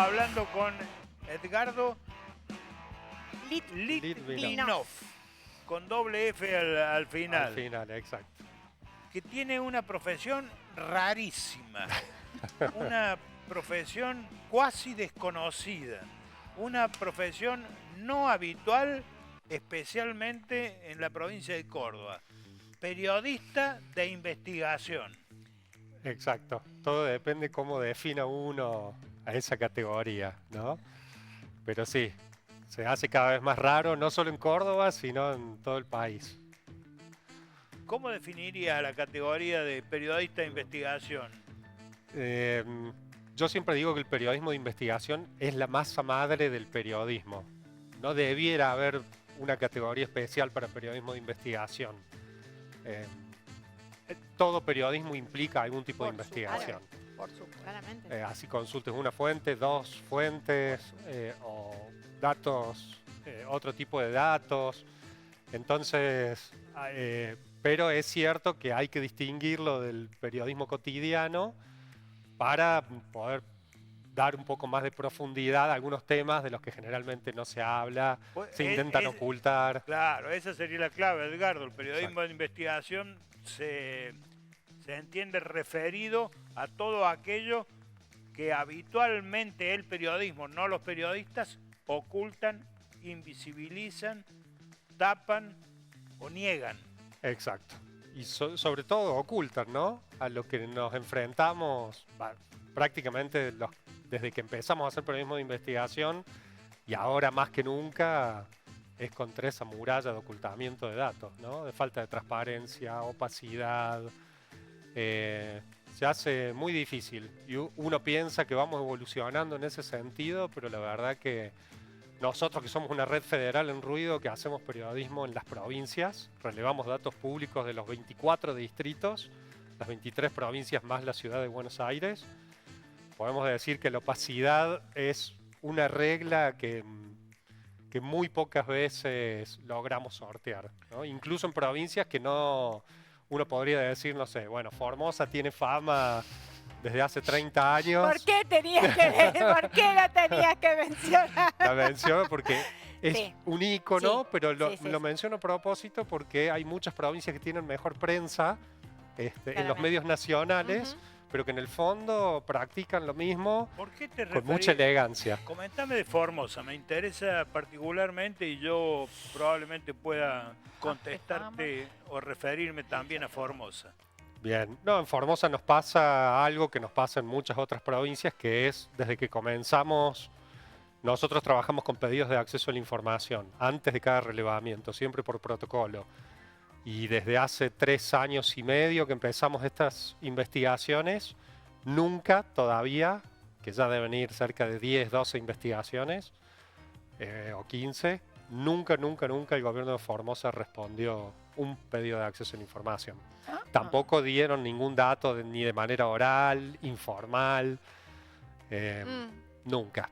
hablando con Edgardo Litvinov, con doble F al final. Al final, exacto. Que tiene una profesión rarísima, una profesión cuasi desconocida, una profesión no habitual, especialmente en la provincia de Córdoba. Periodista de investigación. Exacto. Todo depende cómo defina uno a esa categoría, ¿no? Pero sí, se hace cada vez más raro, no solo en Córdoba, sino en todo el país. ¿Cómo definiría la categoría de periodista de investigación? Eh, yo siempre digo que el periodismo de investigación es la masa madre del periodismo. No debiera haber una categoría especial para periodismo de investigación. Todo periodismo implica algún tipo de investigación. Por supuesto, claramente. Así consultes una fuente, dos fuentes o datos, otro tipo de datos. Entonces, pero es cierto que hay que distinguirlo del periodismo cotidiano para poder dar un poco más de profundidad a algunos temas de los que generalmente no se habla, se intentan ocultar. Claro, esa sería la clave, Edgardo. El periodismo de investigación se entiende referido a todo aquello que habitualmente el periodismo, no los periodistas, ocultan, invisibilizan, tapan o niegan. Exacto. Y sobre todo ocultan, ¿no? A lo que nos enfrentamos prácticamente desde que empezamos a hacer periodismo de investigación y ahora más que nunca es contra esa muralla de ocultamiento de datos, ¿no? De falta de transparencia, opacidad. Se hace muy difícil y uno piensa que vamos evolucionando en ese sentido, pero la verdad que nosotros que somos una red federal en Ruido, que hacemos periodismo en las provincias, relevamos datos públicos de los 24 distritos, las 23 provincias más la ciudad de Buenos Aires, podemos decir que la opacidad es una regla que muy pocas veces logramos sortear, ¿no? Incluso en provincias que no, uno podría decir, no sé, bueno, Formosa tiene fama desde hace 30 años. ¿Por qué la tenías que mencionar? La menciono porque es un ícono, sí, pero lo menciono a propósito porque hay muchas provincias que tienen mejor prensa en los medios nacionales, pero que en el fondo practican lo mismo con mucha elegancia. Comentame de Formosa, me interesa particularmente y yo probablemente pueda contestarte o referirme también a Formosa. Bien, no, en Formosa nos pasa algo que nos pasa en muchas otras provincias, que es desde que comenzamos, nosotros trabajamos con pedidos de acceso a la información antes de cada relevamiento, siempre por protocolo. Y desde hace 3 años y medio que empezamos estas investigaciones, nunca todavía, que ya deben ir cerca de 10, 12 investigaciones, o 15, nunca el gobierno de Formosa respondió un pedido de acceso a la información. Tampoco dieron ningún dato ni de manera oral, informal, nunca.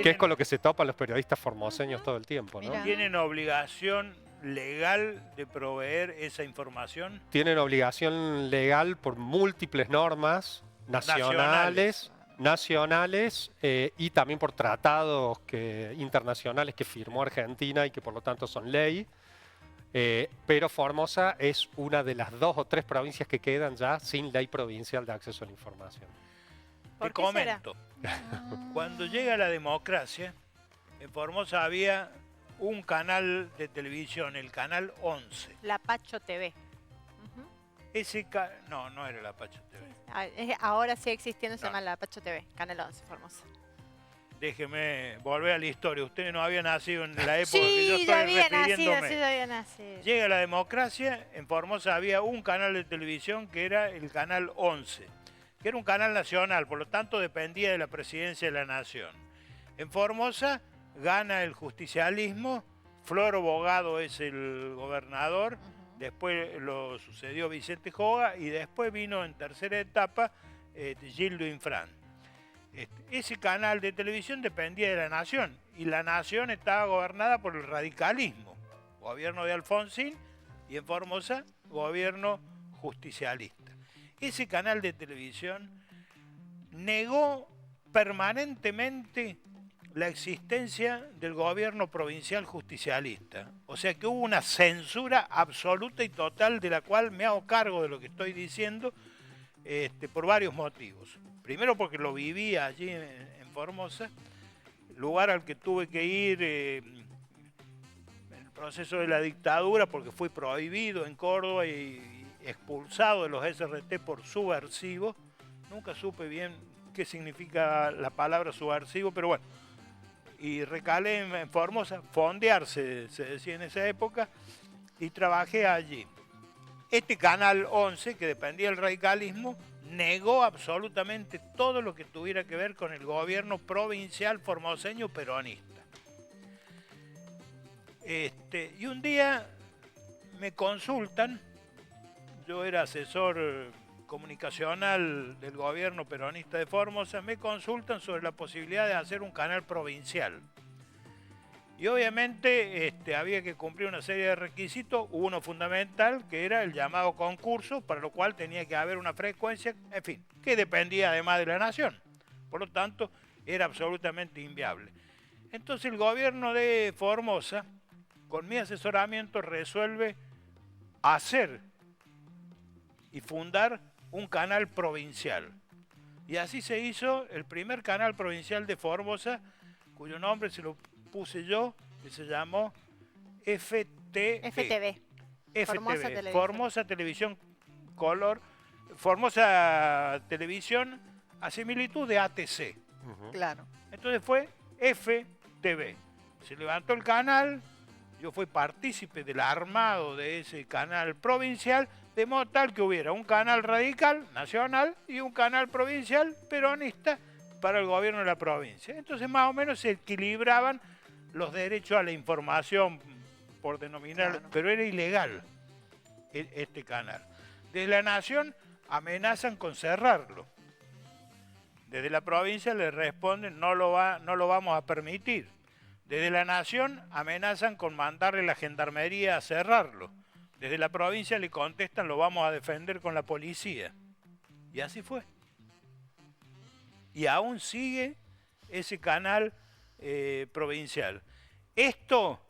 Que es con lo que se topan los periodistas formoseños todo el tiempo, ¿no? ¿Tienen obligación legal de proveer esa información? Tienen obligación legal por múltiples normas nacionales y también por tratados internacionales que firmó Argentina y que por lo tanto son ley. Pero Formosa es una de las 2 o 3 provincias que quedan ya sin ley provincial de acceso a la información. Te comento. Cuando llega la democracia, en Formosa había un canal de televisión, el canal 11. La Pacho TV. No era la Pacho TV. Sí. Ahora sigue existiendo, se llama La Pacho TV, Canal 11, Formosa. Déjeme volver a la historia. Usted no había nacido en la época que yo estoy ya había refiriéndome. nacido. Llega la democracia, en Formosa había un canal de televisión que era el canal 11, que era un canal nacional, por lo tanto dependía de la presidencia de la nación. En Formosa gana el justicialismo, Floro Bogado es el gobernador, después lo sucedió Vicente Joga y después vino en tercera etapa Gildo Infran. Ese canal de televisión dependía de la nación y la nación estaba gobernada por el radicalismo, gobierno de Alfonsín, y en Formosa gobierno justicialista. Ese canal de televisión negó permanentemente la existencia del gobierno provincial justicialista. O sea que hubo una censura absoluta y total de la cual me hago cargo de lo que estoy diciendo por varios motivos. Primero porque lo viví allí en Formosa, lugar al que tuve que ir en el proceso de la dictadura porque fui prohibido en Córdoba y expulsado de los SRT por subversivo. Nunca supe bien qué significa la palabra subversivo, pero bueno. Y recalé en Formosa, fondear se decía en esa época, y trabajé allí. Este Canal 11, que dependía del radicalismo, negó absolutamente todo lo que tuviera que ver con el gobierno provincial formoseño peronista. Y un día me consultan, yo era asesor comunicacional del gobierno peronista de Formosa, me consultan sobre la posibilidad de hacer un canal provincial. Y obviamente había que cumplir una serie de requisitos, uno fundamental, que era el llamado concurso, para lo cual tenía que haber una frecuencia, en fin, que dependía además de la nación. Por lo tanto, era absolutamente inviable. Entonces el gobierno de Formosa, con mi asesoramiento, resuelve hacer y fundar un canal provincial. Y así se hizo el primer canal provincial de Formosa, cuyo nombre se lo puse yo, que se llamó FTV. Formosa Televisión. Formosa Televisión Color, Formosa Televisión a similitud de ATC. Claro. Entonces fue FTV. Se levantó el canal, yo fui partícipe del armado de ese canal provincial, de modo tal que hubiera un canal radical, nacional, y un canal provincial, peronista, para el gobierno de la provincia. Entonces más o menos se equilibraban los derechos a la información, por denominar, claro. Pero era ilegal este canal. Desde la nación amenazan con cerrarlo. Desde la provincia le responden no lo vamos a permitir. Desde la nación amenazan con mandarle la gendarmería a cerrarlo. Desde la provincia le contestan lo vamos a defender con la policía. Y así fue. Y aún sigue ese canal provincial. Esto,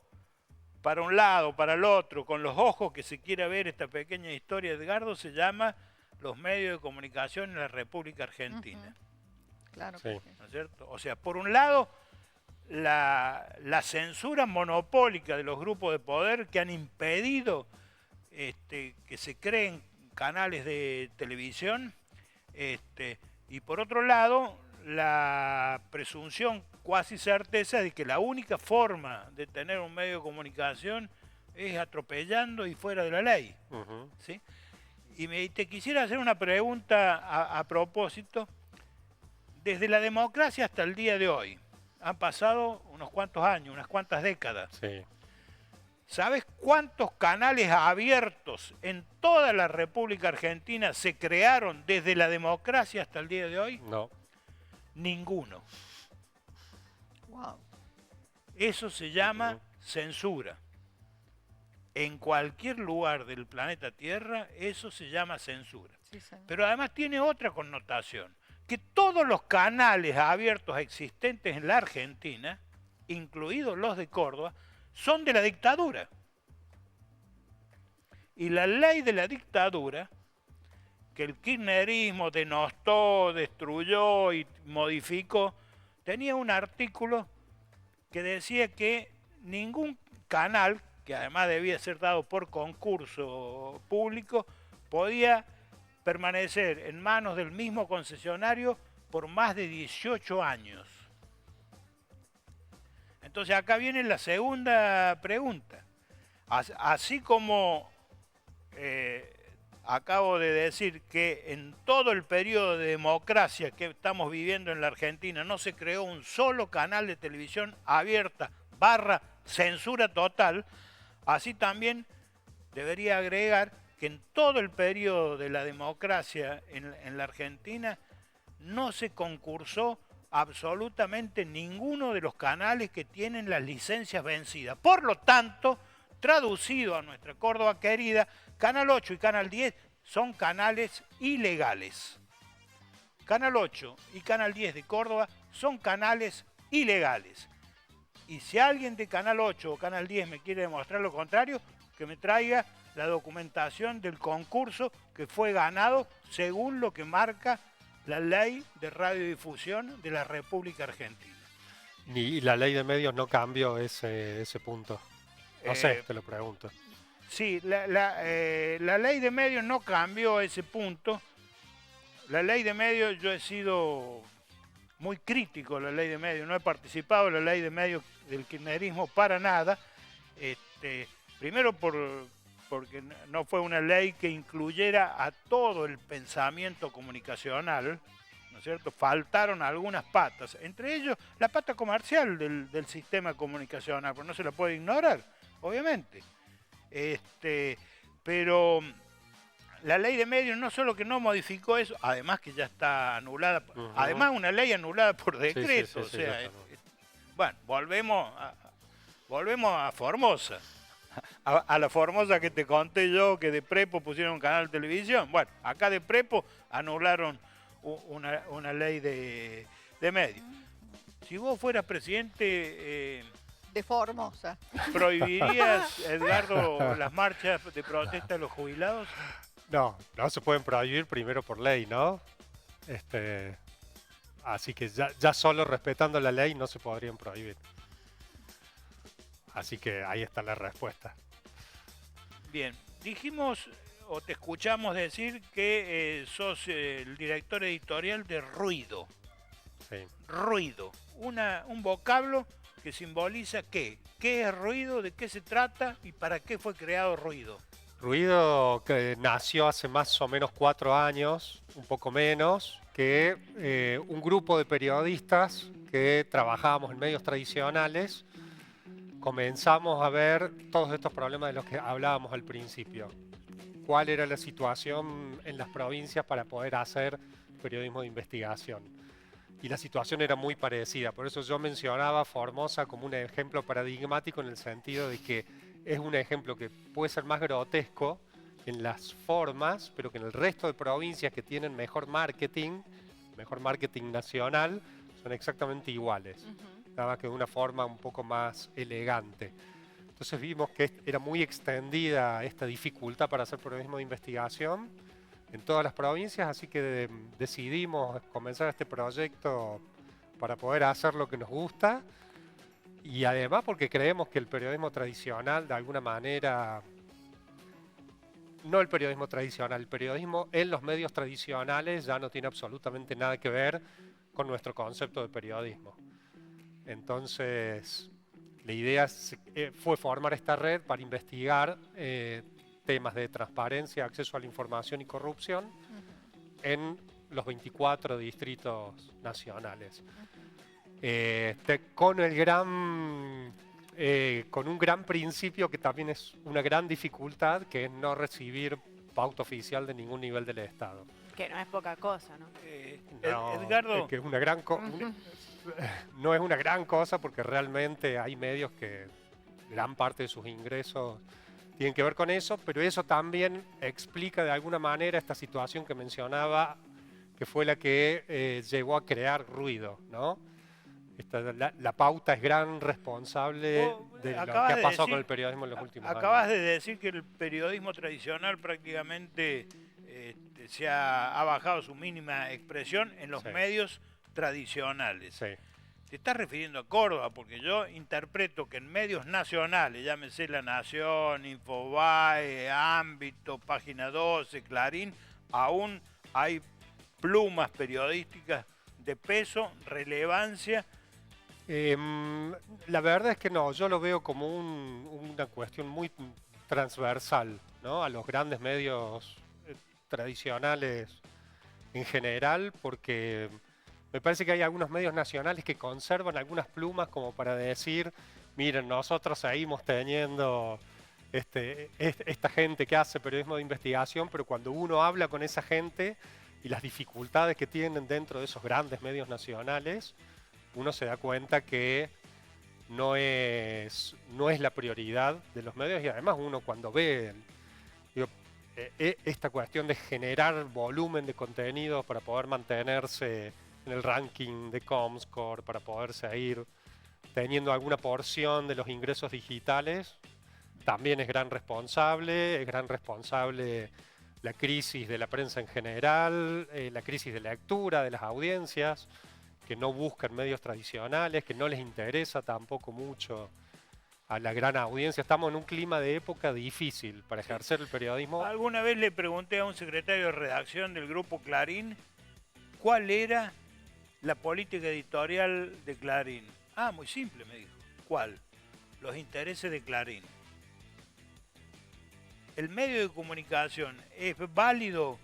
para un lado, para el otro, con los ojos que se quiera ver esta pequeña historia de Edgardo, se llama los medios de comunicación en la República Argentina. Claro. Sí. ¿No es cierto? O sea, por un lado, la censura monopólica de los grupos de poder que han impedido que se creen canales de televisión, y por otro lado, la presunción cuasi certeza de que la única forma de tener un medio de comunicación es atropellando y fuera de la ley. ¿Sí? Y te quisiera hacer una pregunta a propósito. Desde la democracia hasta el día de hoy, han pasado unos cuantos años, unas cuantas décadas. Sí. ¿Sabes cuántos canales abiertos en toda la República Argentina se crearon desde la democracia hasta el día de hoy? No. Ninguno. Wow. Eso se llama censura. En cualquier lugar del planeta Tierra, eso se llama censura. Sí, señor. Pero además tiene otra connotación, que todos los canales abiertos existentes en la Argentina, incluidos los de Córdoba, son de la dictadura. Y la ley de la dictadura, que el kirchnerismo denostó, destruyó y modificó, tenía un artículo que decía que ningún canal, que además debía ser dado por concurso público, podía permanecer en manos del mismo concesionario por más de 18 años. Entonces acá viene la segunda pregunta. Así como acabo de decir que en todo el periodo de democracia que estamos viviendo en la Argentina no se creó un solo canal de televisión abierta / censura total, así también debería agregar que en todo el periodo de la democracia en la Argentina no se concursó absolutamente ninguno de los canales que tienen las licencias vencidas. Por lo tanto, traducido a nuestra Córdoba querida, Canal 8 y Canal 10 son canales ilegales. Canal 8 y Canal 10 de Córdoba son canales ilegales. Y si alguien de Canal 8 o Canal 10 me quiere demostrar lo contrario, que me traiga la documentación del concurso que fue ganado según lo que marca la ley de radiodifusión de la República Argentina. Ni la ley de medios no cambió ese punto. No sé, te lo pregunto. Sí, la ley de medios no cambió ese punto. La ley de medios, yo he sido muy crítico de la ley de medios, no he participado en la ley de medios del kirchnerismo para nada. Primero porque no fue una ley que incluyera a todo el pensamiento comunicacional, ¿no es cierto? Faltaron algunas patas, entre ellos la pata comercial del sistema comunicacional, pero no se la puede ignorar, obviamente. Pero la ley de medios no solo que no modificó eso, además que ya está anulada, además una ley anulada por decreto, o sea, bueno, volvemos a Formosa. A la Formosa que te conté yo, que de Prepo pusieron un canal de televisión. Bueno, acá de Prepo anularon una ley de medios. Si vos fueras presidente... de Formosa. ¿prohibirías, Edgardo, las marchas de protesta de los jubilados? No se pueden prohibir primero por ley, ¿no? Así que ya solo respetando la ley no se podrían prohibir. Así que ahí está la respuesta. Bien, dijimos o te escuchamos decir que sos el director editorial de Ruido. Sí. Ruido, un vocablo que simboliza ¿qué? ¿Qué es Ruido? ¿De qué se trata? ¿Y para qué fue creado Ruido? Ruido que nació hace más o menos 4 años, un poco menos, que un grupo de periodistas que trabajábamos en medios tradicionales comenzamos a ver todos estos problemas de los que hablábamos al principio. ¿Cuál era la situación en las provincias para poder hacer periodismo de investigación? Y la situación era muy parecida, por eso yo mencionaba Formosa como un ejemplo paradigmático en el sentido de que es un ejemplo que puede ser más grotesco en las formas, pero que en el resto de provincias que tienen mejor marketing nacional, son exactamente iguales. Nada más que de una forma un poco más elegante. Entonces vimos que era muy extendida esta dificultad para hacer periodismo de investigación en todas las provincias, así que decidimos comenzar este proyecto para poder hacer lo que nos gusta y además porque creemos que el periodismo tradicional, de alguna manera, no el periodismo tradicional, el periodismo en los medios tradicionales ya no tiene absolutamente nada que ver con nuestro concepto de periodismo. Entonces, la idea fue formar esta red para investigar temas de transparencia, acceso a la información y corrupción en los 24 distritos nacionales. Con un gran principio que también es una gran dificultad, que es no recibir pauta oficial de ningún nivel del Estado. Que no es poca cosa, ¿no? No, Edgardo. Es que es una gran no es una gran cosa porque realmente hay medios que gran parte de sus ingresos tienen que ver con eso, pero eso también explica de alguna manera esta situación que mencionaba, que fue la que llevó a crear Ruido, ¿no? La pauta es gran responsable de lo que ha pasado con el periodismo en los últimos años. Acabas de decir que el periodismo tradicional prácticamente ha bajado su mínima expresión en los medios tradicionales. Sí. Te estás refiriendo a Córdoba, porque yo interpreto que en medios nacionales, llámese La Nación, Infobae, Ámbito, Página 12, Clarín, aún hay plumas periodísticas de peso, relevancia. La verdad es que no, yo lo veo como una cuestión muy transversal, ¿no? A los grandes medios tradicionales en general, porque me parece que hay algunos medios nacionales que conservan algunas plumas como para decir, miren, nosotros seguimos teniendo esta gente que hace periodismo de investigación, pero cuando uno habla con esa gente y las dificultades que tienen dentro de esos grandes medios nacionales, uno se da cuenta que no es la prioridad de los medios y además uno cuando ve, esta cuestión de generar volumen de contenido para poder mantenerse en el ranking de Comscore, para poder seguir teniendo alguna porción de los ingresos digitales, también es gran responsable la crisis de la prensa en general, la crisis de lectura de las audiencias, que no buscan medios tradicionales, que no les interesa tampoco mucho a la gran audiencia. Estamos en un clima de época difícil para ejercer el periodismo. Alguna vez le pregunté a un secretario de redacción del grupo Clarín cuál era la política editorial de Clarín. Ah, muy simple, me dijo. ¿Cuál? Los intereses de Clarín. El medio de comunicación es válido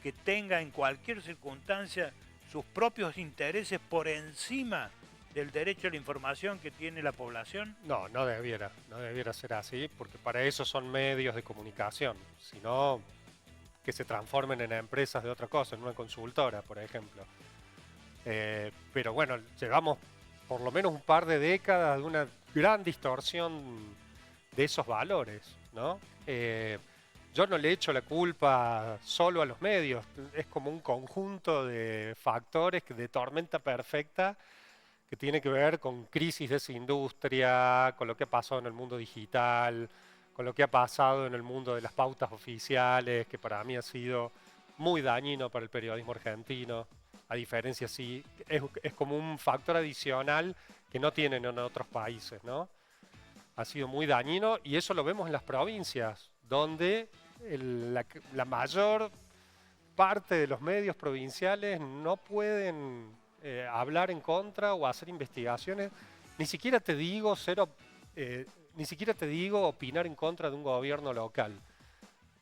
que tenga en cualquier circunstancia sus propios intereses por encima del derecho a la información que tiene la población. No, no debiera ser así, porque para eso son medios de comunicación, sino que se transformen en empresas de otra cosa, en una consultora, por ejemplo. Pero bueno, llevamos por lo menos un par de décadas de una gran distorsión de esos valores, ¿no? Yo no le echo la culpa solo a los medios, es como un conjunto de factores de tormenta perfecta que tiene que ver con crisis de esa industria, con lo que ha pasado en el mundo digital, con lo que ha pasado en el mundo de las pautas oficiales, que para mí ha sido muy dañino para el periodismo argentino. A diferencia, sí, es como un factor adicional que no tienen en otros países, ¿no? Ha sido muy dañino y eso lo vemos en las provincias, donde la mayor parte de los medios provinciales no pueden hablar en contra o hacer investigaciones. Ni siquiera te digo opinar en contra de un gobierno local.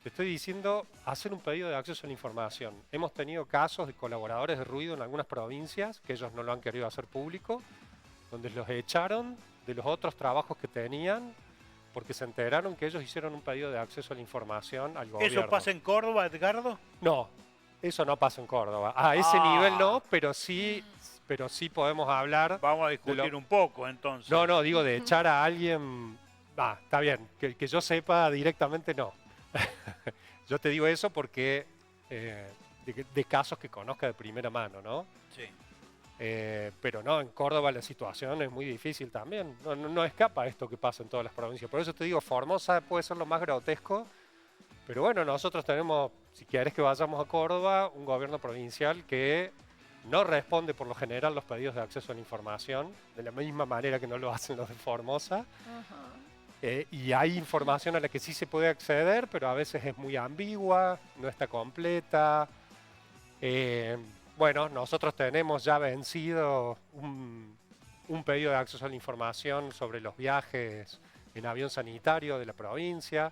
Te estoy diciendo hacer un pedido de acceso a la información. Hemos tenido casos de colaboradores de ruido en algunas provincias, que ellos no lo han querido hacer público, donde los echaron de los otros trabajos que tenían, porque se enteraron que ellos hicieron un pedido de acceso a la información al gobierno. ¿Eso pasa en Córdoba, Edgardo? No, eso no pasa en Córdoba. A ese nivel no, pero sí podemos hablar. Vamos a discutir un poco, entonces. No, digo de echar a alguien. Está bien, que yo sepa directamente no. Yo te digo eso porque de casos que conozca de primera mano, ¿no? Sí. Pero no, en Córdoba la situación es muy difícil también. No escapa esto que pasa en todas las provincias. Por eso te digo, Formosa puede ser lo más grotesco. Pero bueno, nosotros tenemos, si querés que vayamos a Córdoba, un gobierno provincial que no responde por lo general los pedidos de acceso a la información, de la misma manera que no lo hacen los de Formosa. Y hay información a la que sí se puede acceder, pero a veces es muy ambigua, no está completa. Bueno, nosotros tenemos ya vencido un pedido de acceso a la información sobre los viajes en avión sanitario de la provincia,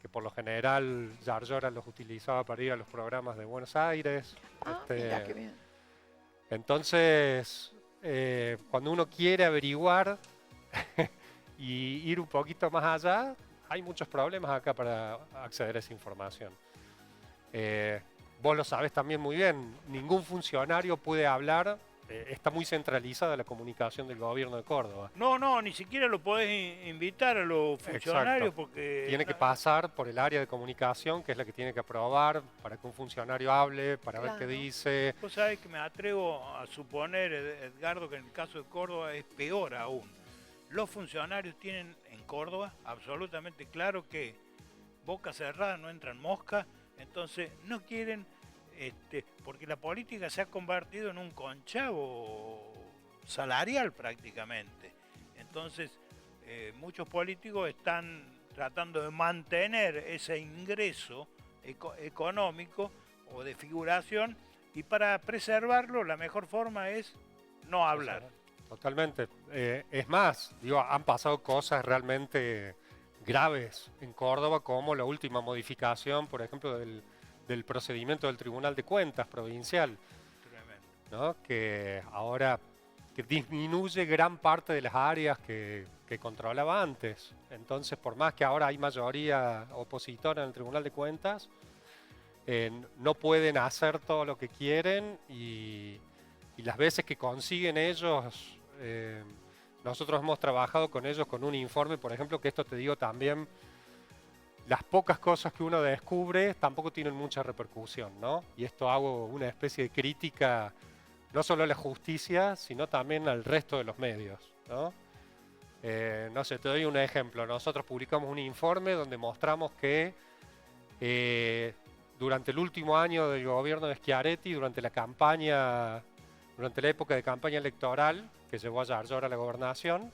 que por lo general Yarlora los utilizaba para ir a los programas de Buenos Aires. Mira, qué bien. Entonces, cuando uno quiere averiguar y ir un poquito más allá, hay muchos problemas acá para acceder a esa información. Vos lo sabés también muy bien, ningún funcionario puede hablar, está muy centralizada la comunicación del gobierno de Córdoba. No, ni siquiera lo podés invitar a los funcionarios. Exacto. Porque tiene que pasar por el área de comunicación, que es la que tiene que aprobar para que un funcionario hable, para ver qué dice. Vos sabés que me atrevo a suponer, Edgardo, que en el caso de Córdoba es peor aún. Los funcionarios tienen en Córdoba absolutamente claro que boca cerrada no entran moscas, entonces no quieren, porque la política se ha convertido en un conchavo salarial prácticamente. Entonces muchos políticos están tratando de mantener ese ingreso económico o de figuración, y para preservarlo la mejor forma es no hablar. Totalmente. Es más, han pasado cosas realmente graves en Córdoba, como la última modificación, por ejemplo, del procedimiento del Tribunal de Cuentas provincial, ¿no? Que ahora disminuye gran parte de las áreas que controlaba antes. Entonces, por más que ahora hay mayoría opositora en el Tribunal de Cuentas, no pueden hacer todo lo que quieren y las veces que consiguen ellos, nosotros hemos trabajado con ellos con un informe, por ejemplo, que esto te digo también las pocas cosas que uno descubre tampoco tienen mucha repercusión, ¿no? Y esto hago una especie de crítica no solo a la justicia, sino también al resto de los medios, ¿no? No sé, te doy un ejemplo. Nosotros publicamos un informe donde mostramos que durante el último año del gobierno de Schiaretti, durante la época de campaña electoral que llevó a Yarlora a la gobernación,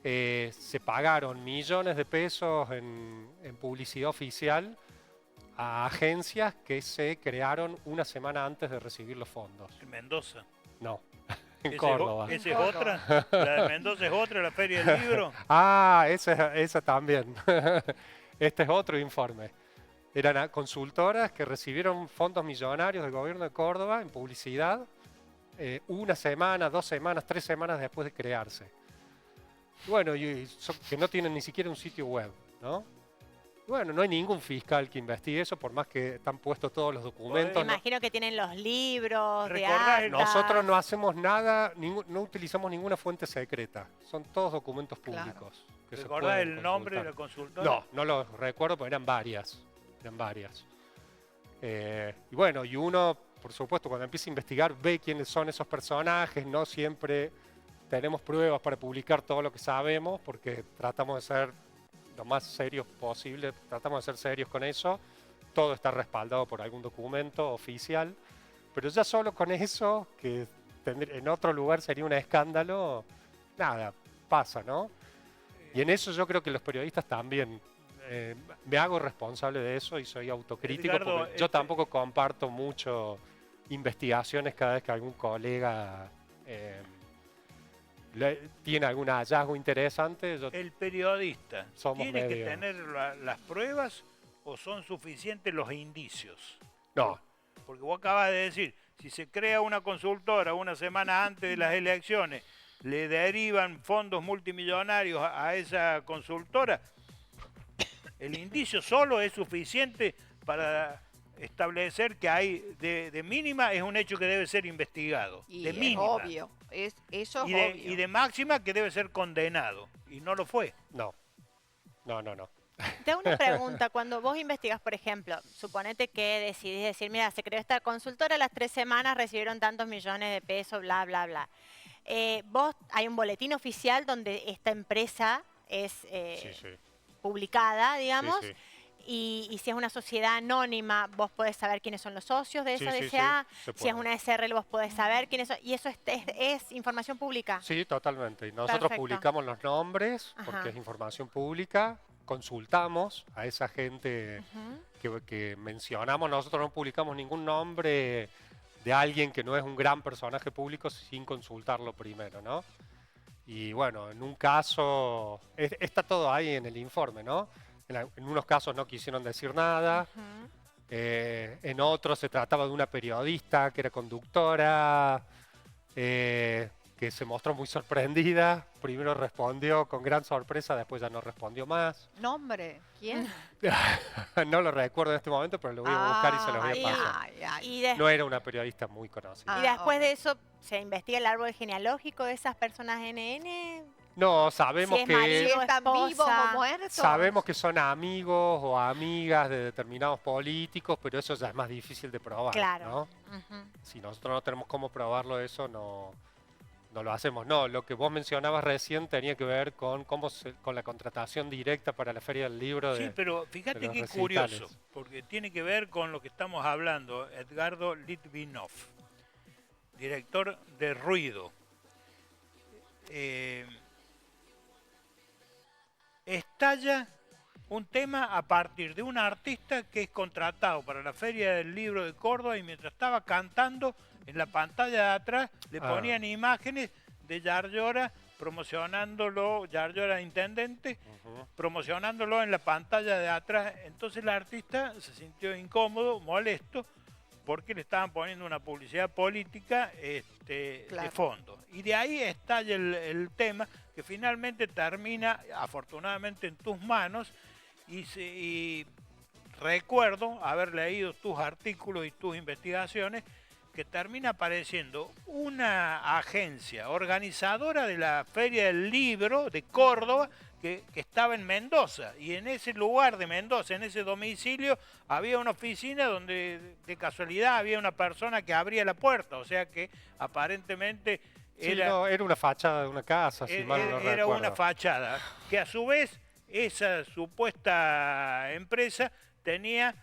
se pagaron millones de pesos en publicidad oficial a agencias que se crearon una semana antes de recibir los fondos. En Mendoza. No, en Córdoba. ¿Esa es otra? ¿La de Mendoza es otra, la Feria del Libro? Ah, esa también. Este es otro informe. Eran consultoras que recibieron fondos millonarios del gobierno de Córdoba en publicidad una semana, 2 semanas, 3 semanas después de crearse. Bueno, que no tienen ni siquiera un sitio web, ¿no? Bueno, no hay ningún fiscal que investigue eso, por más que están puestos todos los Me documentos. imagino que tienen los libros de ¿Recordás el- actas. Nosotros no hacemos nada, no utilizamos ninguna fuente secreta. Son todos documentos Claro. públicos. Que se ¿Recordás pueden el nombre de la consultar. consultora? No los recuerdo, pero eran varias. Y bueno, y uno, por supuesto, cuando empieza a investigar, ve quiénes son esos personajes. No siempre tenemos pruebas para publicar todo lo que sabemos, porque tratamos de ser lo más serios posible, tratamos de ser serios con eso. Todo está respaldado por algún documento oficial, pero ya solo con eso, que en otro lugar sería un escándalo, nada, pasa, ¿no? Y en eso yo creo que los periodistas también, me hago responsable de eso y soy autocrítico, Edgardo, porque yo tampoco comparto mucho investigaciones cada vez que algún colega tiene algún hallazgo interesante. ¿El periodista Somos tiene que medio- tener las pruebas o son suficientes los indicios? No, Porque vos acabas de decir, si se crea una consultora una semana antes de las elecciones, le derivan fondos multimillonarios a esa consultora, el indicio solo es suficiente para establecer que hay de mínima es un hecho que debe ser investigado. Y de es mínima. obvio, eso es obvio. Y de máxima que debe ser condenado. Y no lo fue. no. Te hago una pregunta. Cuando vos investigas, por ejemplo, suponete que decidís decir, mira, se creó esta consultora, a las 3 semanas recibieron tantos millones de pesos, bla, bla, bla. Vos, hay un boletín oficial donde esta empresa es Sí. publicada, digamos, Sí, sí. y si es una sociedad anónima, vos podés saber quiénes son los socios de esa Sí, sí, DSA. sí, se Si es puede. una SRL, vos podés saber quiénes son. Y eso es información pública. Sí, totalmente. Y nosotros Perfecto. publicamos los nombres, Ajá. porque es información pública. Consultamos a esa gente Ujú. que mencionamos. Nosotros no publicamos ningún nombre de alguien que no es un gran personaje público sin consultarlo primero, ¿no? Y bueno, en un caso, está todo ahí en el informe, ¿no? En unos casos no quisieron decir nada. Ujú. En otros se trataba de una periodista que era conductora, que se mostró muy sorprendida. Primero respondió con gran sorpresa, después ya no respondió más. ¿Nombre? ¿Quién? No lo recuerdo en este momento, pero lo voy a buscar y se los voy a Ay, pasar. ay. Y, de- No era una periodista muy conocida. y después de eso, ¿se investiga el árbol genealógico de esas personas NN? No, sabemos Si es que... Si marido, están vivos esposa. o muertos. Sabemos que son amigos o amigas de determinados políticos, pero eso ya es más difícil de probar, Claro. ¿no? Ujú. Si nosotros no tenemos cómo probarlo, eso no lo hacemos. No, lo que vos mencionabas recién tenía que ver con con la contratación directa para la Feria del Libro. Sí, pero fíjate los qué recitales. curioso, porque tiene que ver con lo que estamos hablando. Edgardo Litvinov, director de Ruido. Estalla un tema a partir de un artista que es contratado para la Feria del Libro de Córdoba y mientras estaba cantando en la pantalla de atrás le Ah. ponían imágenes de Yarlora promocionándolo, Yarlora intendente, Ujú. promocionándolo en la pantalla de atrás. Entonces el artista se sintió incómodo, molesto, porque le estaban poniendo una publicidad política de Claro. fondo. Y de ahí estalla el tema que finalmente termina, afortunadamente, en tus manos. Y recuerdo haber leído tus artículos y tus investigaciones que termina apareciendo una agencia organizadora de la Feria del Libro de Córdoba que estaba en Mendoza. Y en ese lugar de Mendoza, en ese domicilio, había una oficina donde de casualidad había una persona que abría la puerta. O sea que aparentemente era una fachada de una casa, si mal no era recuerdo. una fachada. Que a su vez esa supuesta empresa tenía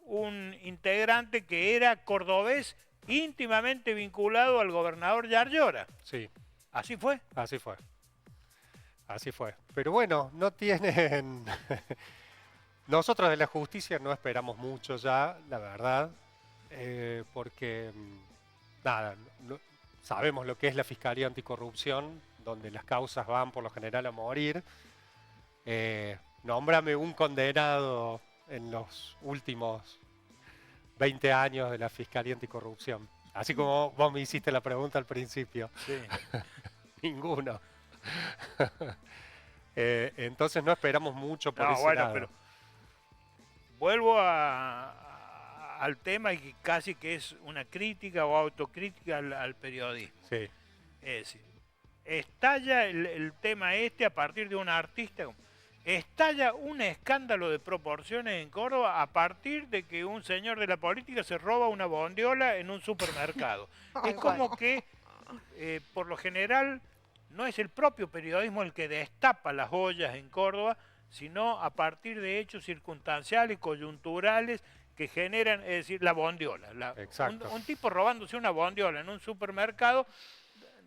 un integrante que era cordobés íntimamente vinculado al gobernador Yarlora. Sí. ¿Así fue? Así fue. Así fue. Pero bueno, no tienen... Nosotros de la justicia no esperamos mucho ya, la verdad, porque, nada, sabemos lo que es la Fiscalía Anticorrupción, donde las causas van por lo general a morir. Nómbrame un condenado en los últimos 20 años de la Fiscalía Anticorrupción. Así como vos me hiciste la pregunta al principio. Sí. Ninguno. Entonces no esperamos mucho por ese lado. Pero vuelvo al tema y que casi que es una crítica o autocrítica al periodismo. Sí. Es decir, estalla el tema a partir de un artista. Estalla un escándalo de proporciones en Córdoba a partir de que un señor de la política se roba una bondiola en un supermercado. Es como que, por lo general, no es el propio periodismo el que destapa las ollas en Córdoba, sino a partir de hechos circunstanciales, coyunturales, que generan, es decir, la bondiola. Un tipo robándose una bondiola en un supermercado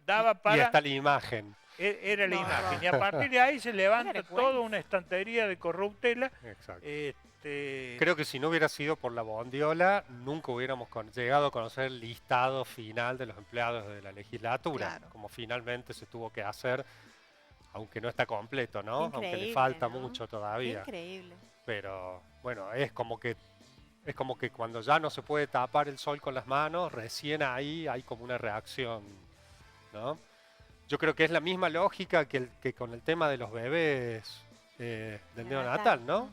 daba para... Y está la imagen. Era la imagen. Y a partir de ahí se levanta toda una estantería de corruptela. Exacto. Este... Creo que si no hubiera sido por la bondiola, nunca hubiéramos llegado a conocer el listado final de los empleados de la legislatura, Claro. como finalmente se tuvo que hacer, aunque no está completo, ¿no? Increíble, aunque le falta ¿no? mucho todavía. Increíble. Pero bueno, es como que cuando ya no se puede tapar el sol con las manos, recién ahí hay como una reacción, ¿no? Yo creo que es la misma lógica que con el tema de los bebés del neonatal, ¿no?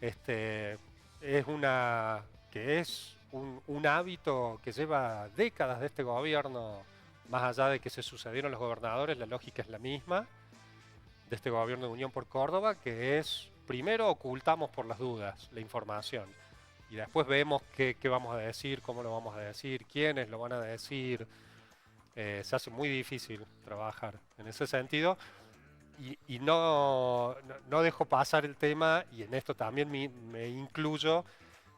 Es un hábito que lleva décadas de este gobierno, más allá de que se sucedieron los gobernadores, la lógica es la misma, de este gobierno de Unión por Córdoba, que es, primero ocultamos por las dudas la información, y después vemos qué vamos a decir, cómo lo vamos a decir, quiénes lo van a decir. Se hace muy difícil trabajar en ese sentido y no dejo pasar el tema, y en esto también me incluyo,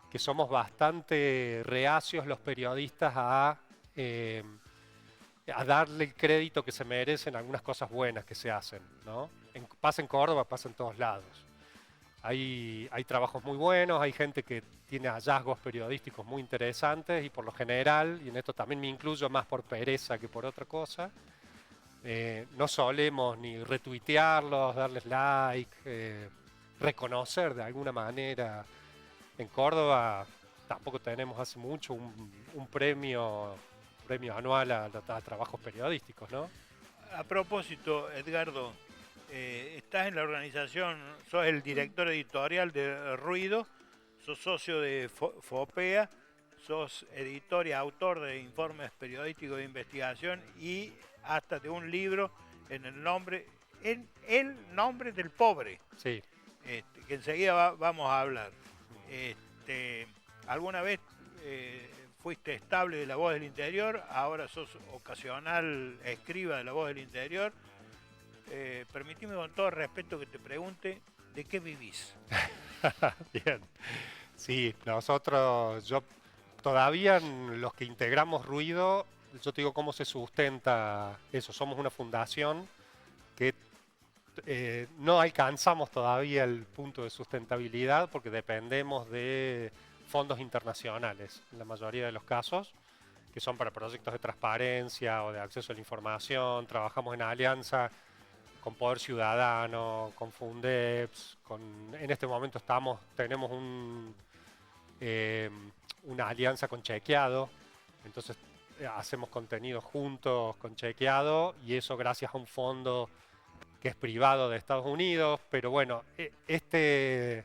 que somos bastante reacios los periodistas a darle el crédito que se merecen a algunas cosas buenas que se hacen, ¿no? Pasa en Córdoba, pasa en todos lados. Hay trabajos muy buenos, hay gente que tiene hallazgos periodísticos muy interesantes, y por lo general, y en esto también me incluyo más por pereza que por otra cosa, no solemos ni retuitearlos, darles like, reconocer de alguna manera. En Córdoba tampoco tenemos hace mucho un premio anual a trabajos periodísticos, ¿no? A propósito, Edgardo, estás en la organización, sos el director editorial de Ruido, sos socio de FOPEA, sos editor y autor de informes periodísticos de investigación y hasta de un libro en el nombre del pobre, Sí. Que enseguida vamos a hablar. ¿Alguna vez fuiste estable de La Voz del Interior? Ahora sos ocasional escriba de La Voz del Interior. Permitime con todo respeto que te pregunte, ¿de qué vivís? Bien. Sí, yo todavía los que integramos Ruido, yo te digo cómo se sustenta eso. Somos una fundación que no alcanzamos todavía el punto de sustentabilidad porque dependemos de fondos internacionales, en la mayoría de los casos, que son para proyectos de transparencia o de acceso a la información. Trabajamos en alianza con Poder Ciudadano, con Fundeps, en este momento tenemos una alianza con Chequeado, entonces hacemos contenido juntos con Chequeado, y eso gracias a un fondo que es privado de Estados Unidos. Pero bueno, este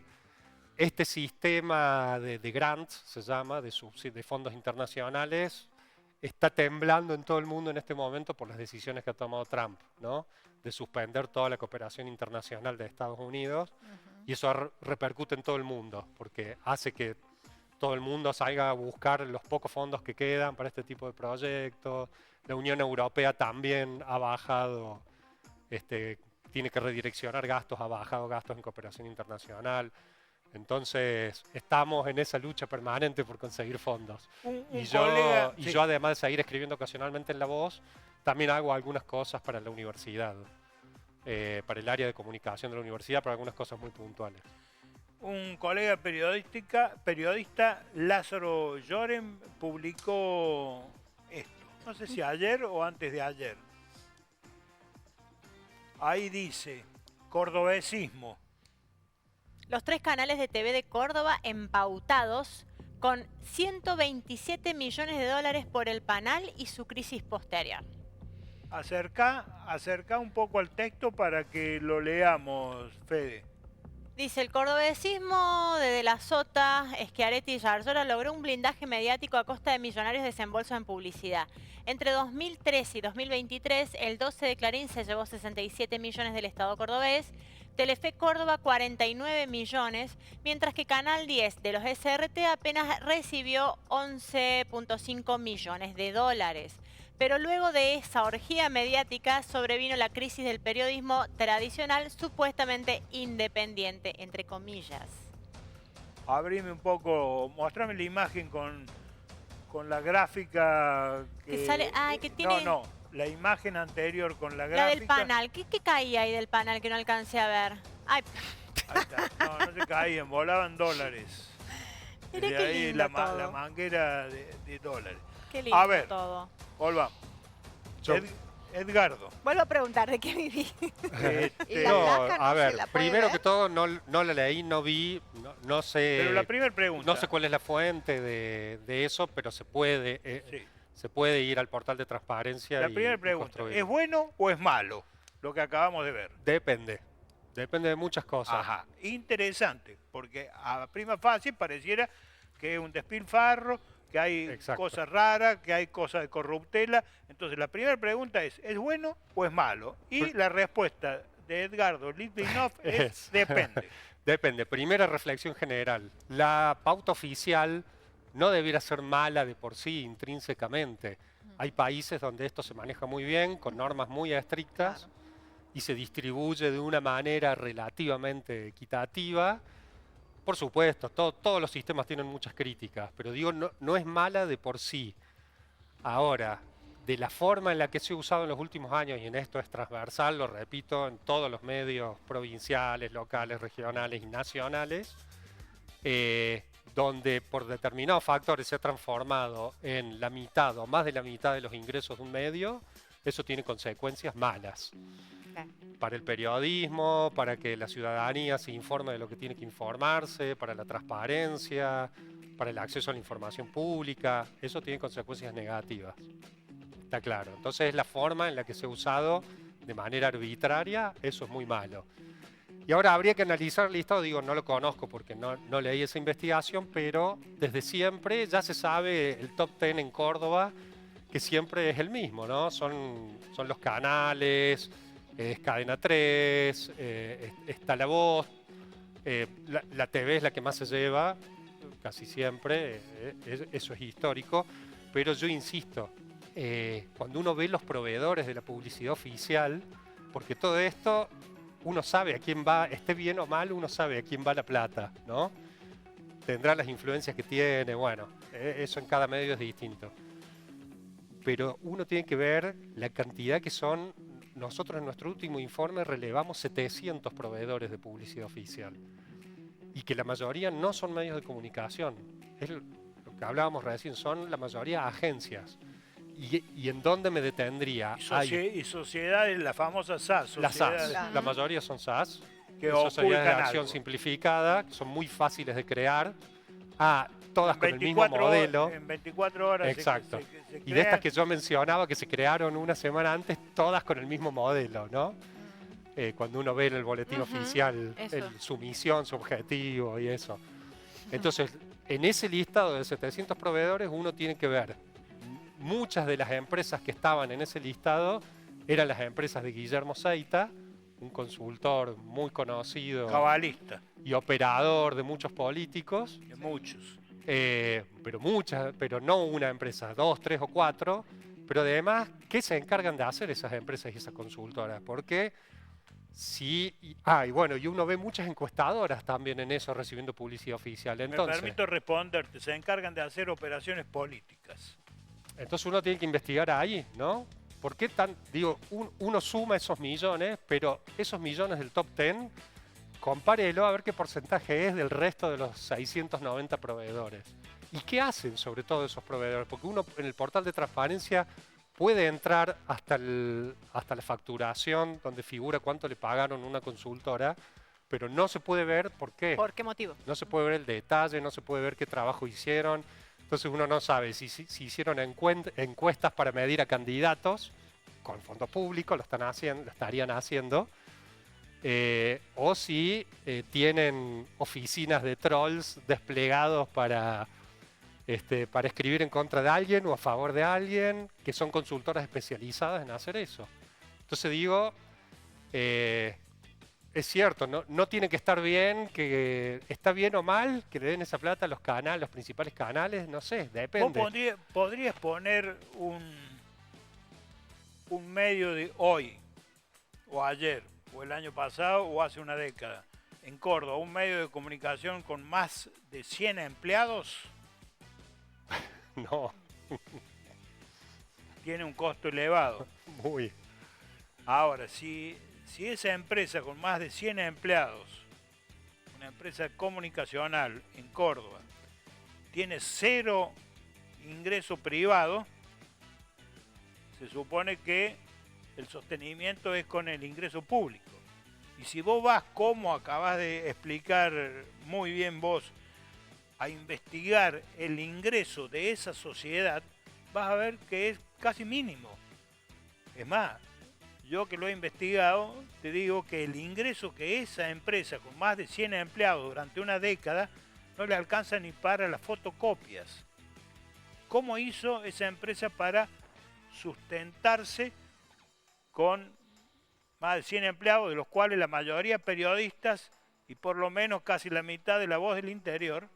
sistema de grants, se llama, de fondos internacionales, está temblando en todo el mundo en este momento por las decisiones que ha tomado Trump, ¿no? De suspender toda la cooperación internacional de Estados Unidos, y eso repercute en todo el mundo, porque hace que todo el mundo salga a buscar los pocos fondos que quedan para este tipo de proyectos. La Unión Europea también ha bajado, tiene que redireccionar gastos, ha bajado gastos en cooperación internacional. Entonces, estamos en esa lucha permanente por conseguir fondos. Yo, además de seguir escribiendo ocasionalmente en La Voz, también hago algunas cosas para la universidad, para el área de comunicación de la universidad, para algunas cosas muy puntuales. Un colega periodista, Lázaro Lloren, publicó esto. No sé si ayer o antes de ayer. Ahí dice, cordobesismo. Los 3 canales de TV de Córdoba empautados con 127 millones de dólares por el Panal y su crisis posterior. Acerca un poco al texto para que lo leamos, Fede. Dice, el cordobesismo de De la Sota, Schiaretti y Yarlora logró un blindaje mediático a costa de millonarios desembolsos en publicidad. Entre 2013 y 2023, el 12 de Clarín se llevó 67 millones del Estado cordobés, Telefe Córdoba 49 millones, mientras que Canal 10 de los SRT apenas recibió 11.5 millones de dólares. Pero luego de esa orgía mediática sobrevino la crisis del periodismo tradicional supuestamente independiente, entre comillas. Abrime un poco, mostrame la imagen con la gráfica que sale, que tiene... No, la imagen anterior con la gráfica. La del Panal, ¿qué caía ahí del Panal que no alcancé a ver? Ay. Ahí está. No se caían, volaban dólares. Mirá de qué ahí lindo la manguera de dólares. Qué lindo a ver, todo. Volvamos. Edgardo. Vuelvo a preguntar, ¿de qué viví? A ver, primero que todo, no la leí, no vi, no sé... Pero la primera pregunta... No sé cuál es la fuente de eso, pero se puede ir al portal de transparencia. La primera pregunta, ¿es bueno o es malo lo que acabamos de ver? Depende de muchas cosas. Ajá, interesante, porque a prima fácil pareciera que es un despilfarro, que hay cosas raras, que hay cosas de corruptela. Entonces la primera pregunta ¿es bueno o es malo? Y la respuesta de Edgardo Litvinov es depende. Depende. Primera reflexión general. La pauta oficial no debiera ser mala de por sí, intrínsecamente. Hay países donde esto se maneja muy bien, con normas muy estrictas, y se distribuye de una manera relativamente equitativa. Por supuesto, todos los sistemas tienen muchas críticas, pero digo, no es mala de por sí. Ahora, de la forma en la que se ha usado en los últimos años, y en esto es transversal, lo repito, en todos los medios provinciales, locales, regionales y nacionales, donde por determinados factores se ha transformado en la mitad o más de la mitad de los ingresos de un medio, eso tiene consecuencias malas. Para el periodismo, para que la ciudadanía se informe de lo que tiene que informarse, para la transparencia, para el acceso a la información pública, eso tiene consecuencias negativas. Está claro. Entonces la forma en la que se ha usado de manera arbitraria, eso es muy malo. Y ahora habría que analizar el listado, digo, no lo conozco porque no leí esa investigación, pero desde siempre ya se sabe el top 10 en Córdoba, que siempre es el mismo, ¿no? Son los canales, es Cadena 3, está La Voz, la TV es la que más se lleva, casi siempre, eso es histórico, pero yo insisto, cuando uno ve los proveedores de la publicidad oficial, porque todo esto, uno sabe a quién va, esté bien o mal, uno sabe a quién va la plata, ¿no? Tendrá las influencias que tiene, bueno, eso en cada medio es distinto. Pero uno tiene que ver la cantidad que son. Nosotros en nuestro último informe relevamos 700 proveedores de publicidad oficial y que la mayoría no son medios de comunicación. Es lo que hablábamos recién, son la mayoría agencias. ¿Y en dónde me detendría? Y sociedades, la famosa SAS. Las SAS, la mayoría son SAS, que sociedades de acción algo. Simplificada, que son muy fáciles de crear. Todas con el mismo modelo. En 24 horas. Exacto. Se y de estas que yo mencionaba, que se crearon una semana antes, todas con el mismo modelo, ¿no? Cuando uno ve en el boletín oficial su misión, su objetivo y eso. Entonces, en ese listado de 700 proveedores, uno tiene que ver muchas de las empresas que estaban en ese listado eran las empresas de Guillermo Seita, un consultor muy conocido Cabalista. y operador de muchos políticos. De muchos. Pero muchas, pero no una empresa, 2, 3 o 4, pero además, ¿qué se encargan de hacer esas empresas y esas consultoras? Porque y bueno, y uno ve muchas encuestadoras también en eso recibiendo publicidad oficial. Entonces, me permito responderte, se encargan de hacer operaciones políticas. Entonces uno tiene que investigar ahí, ¿no? ¿Por qué uno suma esos millones, pero esos millones del top 10, compárelo a ver qué porcentaje es del resto de los 690 proveedores? ¿Y qué hacen sobre todo esos proveedores? Porque uno en el portal de transparencia puede entrar hasta la facturación, donde figura cuánto le pagaron a una consultora, pero no se puede ver por qué. ¿Por qué motivo? No se puede ver el detalle, no se puede ver qué trabajo hicieron. Entonces uno no sabe si hicieron encuestas para medir a candidatos con fondos públicos, lo estarían haciendo, o si tienen oficinas de trolls desplegados para escribir en contra de alguien o a favor de alguien, que son consultoras especializadas en hacer eso. Entonces digo, es cierto, no tiene que estar bien, que está bien o mal que le den esa plata a los principales canales, no sé, depende. ¿Vos podrías poner un medio de hoy, o ayer, o el año pasado, o hace una década, en Córdoba, un medio de comunicación con más de 100 empleados? No. Tiene un costo elevado. Muy. Ahora, si esa empresa con más de 100 empleados, una empresa comunicacional en Córdoba, tiene 0 ingreso privado, se supone que el sostenimiento es con el ingreso público. Y si vos vas, como acabas de explicar muy bien vos, a investigar el ingreso de esa sociedad, vas a ver que es casi mínimo. Es más, yo que lo he investigado, te digo que el ingreso que esa empresa con más de 100 empleados durante una década no le alcanza ni para las fotocopias. ¿Cómo hizo esa empresa para sustentarse con más de 100 empleados, de los cuales la mayoría periodistas y por lo menos casi la mitad de La Voz del Interior,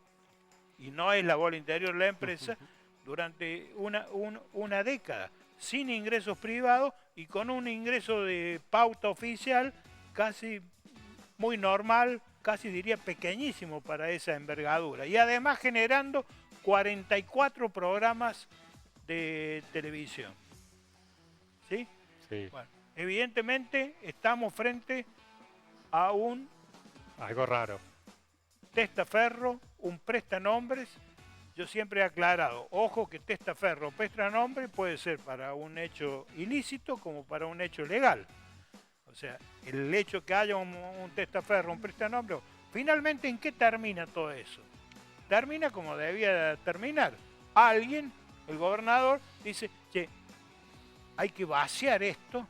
y no es La Voz del Interior la empresa, durante una década, sin ingresos privados y con un ingreso de pauta oficial casi muy normal, casi diría pequeñísimo para esa envergadura, y además generando 44 programas de televisión? ¿Sí? Sí. Bueno, evidentemente estamos frente a algo raro. testaferro, un prestanombres. Yo siempre he aclarado, ojo que testaferro o prestanombre puede ser para un hecho ilícito como para un hecho legal. O sea, el hecho que haya un testaferro, un prestanombre, finalmente, ¿en qué termina todo eso? Termina como debía terminar. Alguien, el gobernador, dice, che, hay que vaciar esto,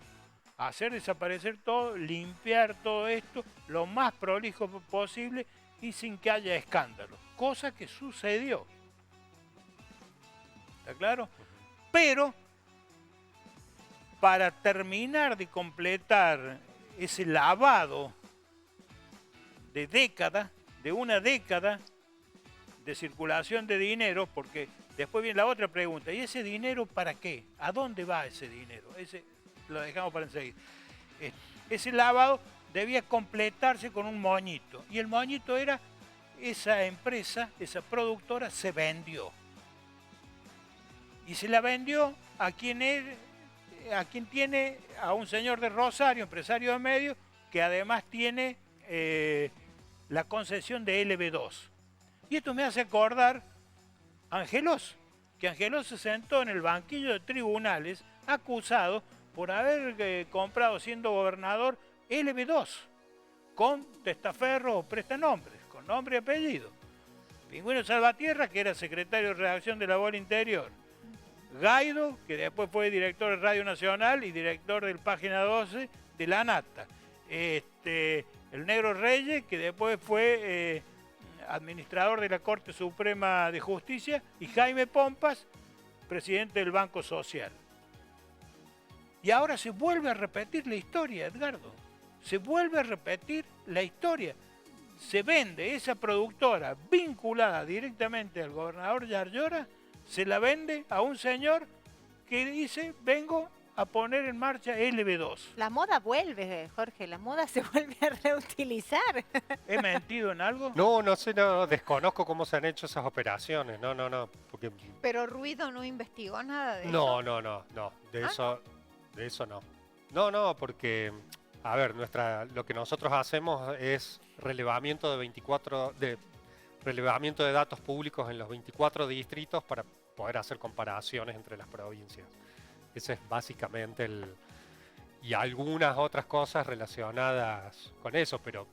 hacer desaparecer todo, limpiar todo esto lo más prolijo posible y sin que haya escándalo. Cosa que sucedió. ¿Está claro? Pero para terminar de completar ese lavado de década, de una década de circulación de dinero, porque después viene la otra pregunta, ¿y ese dinero para qué? ¿A dónde va ese dinero? Ese lo dejamos para enseguida. Ese lavado debía completarse con un moñito, y el moñito era esa empresa, esa productora se vendió. Y se la vendió a quien tiene, a un señor de Rosario, empresario de medios, que además tiene la concesión de LB2. Y esto me hace acordar a Angelos, que Angelos se sentó en el banquillo de tribunales acusado por haber comprado, siendo gobernador, LB2, con testaferros o prestanombres, con nombre y apellido. Pingüino Salvatierra, que era secretario de redacción de La Voz del Interior. Gaido, que después fue director de Radio Nacional y director del Página 12 de La Nata. El Negro Reyes, que después fue administrador de la Corte Suprema de Justicia. Y Jaime Pompas, presidente del Banco Social. Y ahora se vuelve a repetir la historia, Edgardo. Se vuelve a repetir la historia. Se vende esa productora vinculada directamente al gobernador Yarlora, se la vende a un señor que dice, vengo a poner en marcha LB2. La moda vuelve, Jorge, la moda se vuelve a reutilizar. ¿He mentido en algo? No, no sé, no, desconozco cómo se han hecho esas operaciones. No, porque... Pero Ruido no investigó nada de eso. No, de eso no. No, porque, a ver, lo que nosotros hacemos es relevamiento relevamiento de datos públicos en los 24 distritos para poder hacer comparaciones entre las provincias. Ese es básicamente y algunas otras cosas relacionadas con eso, pero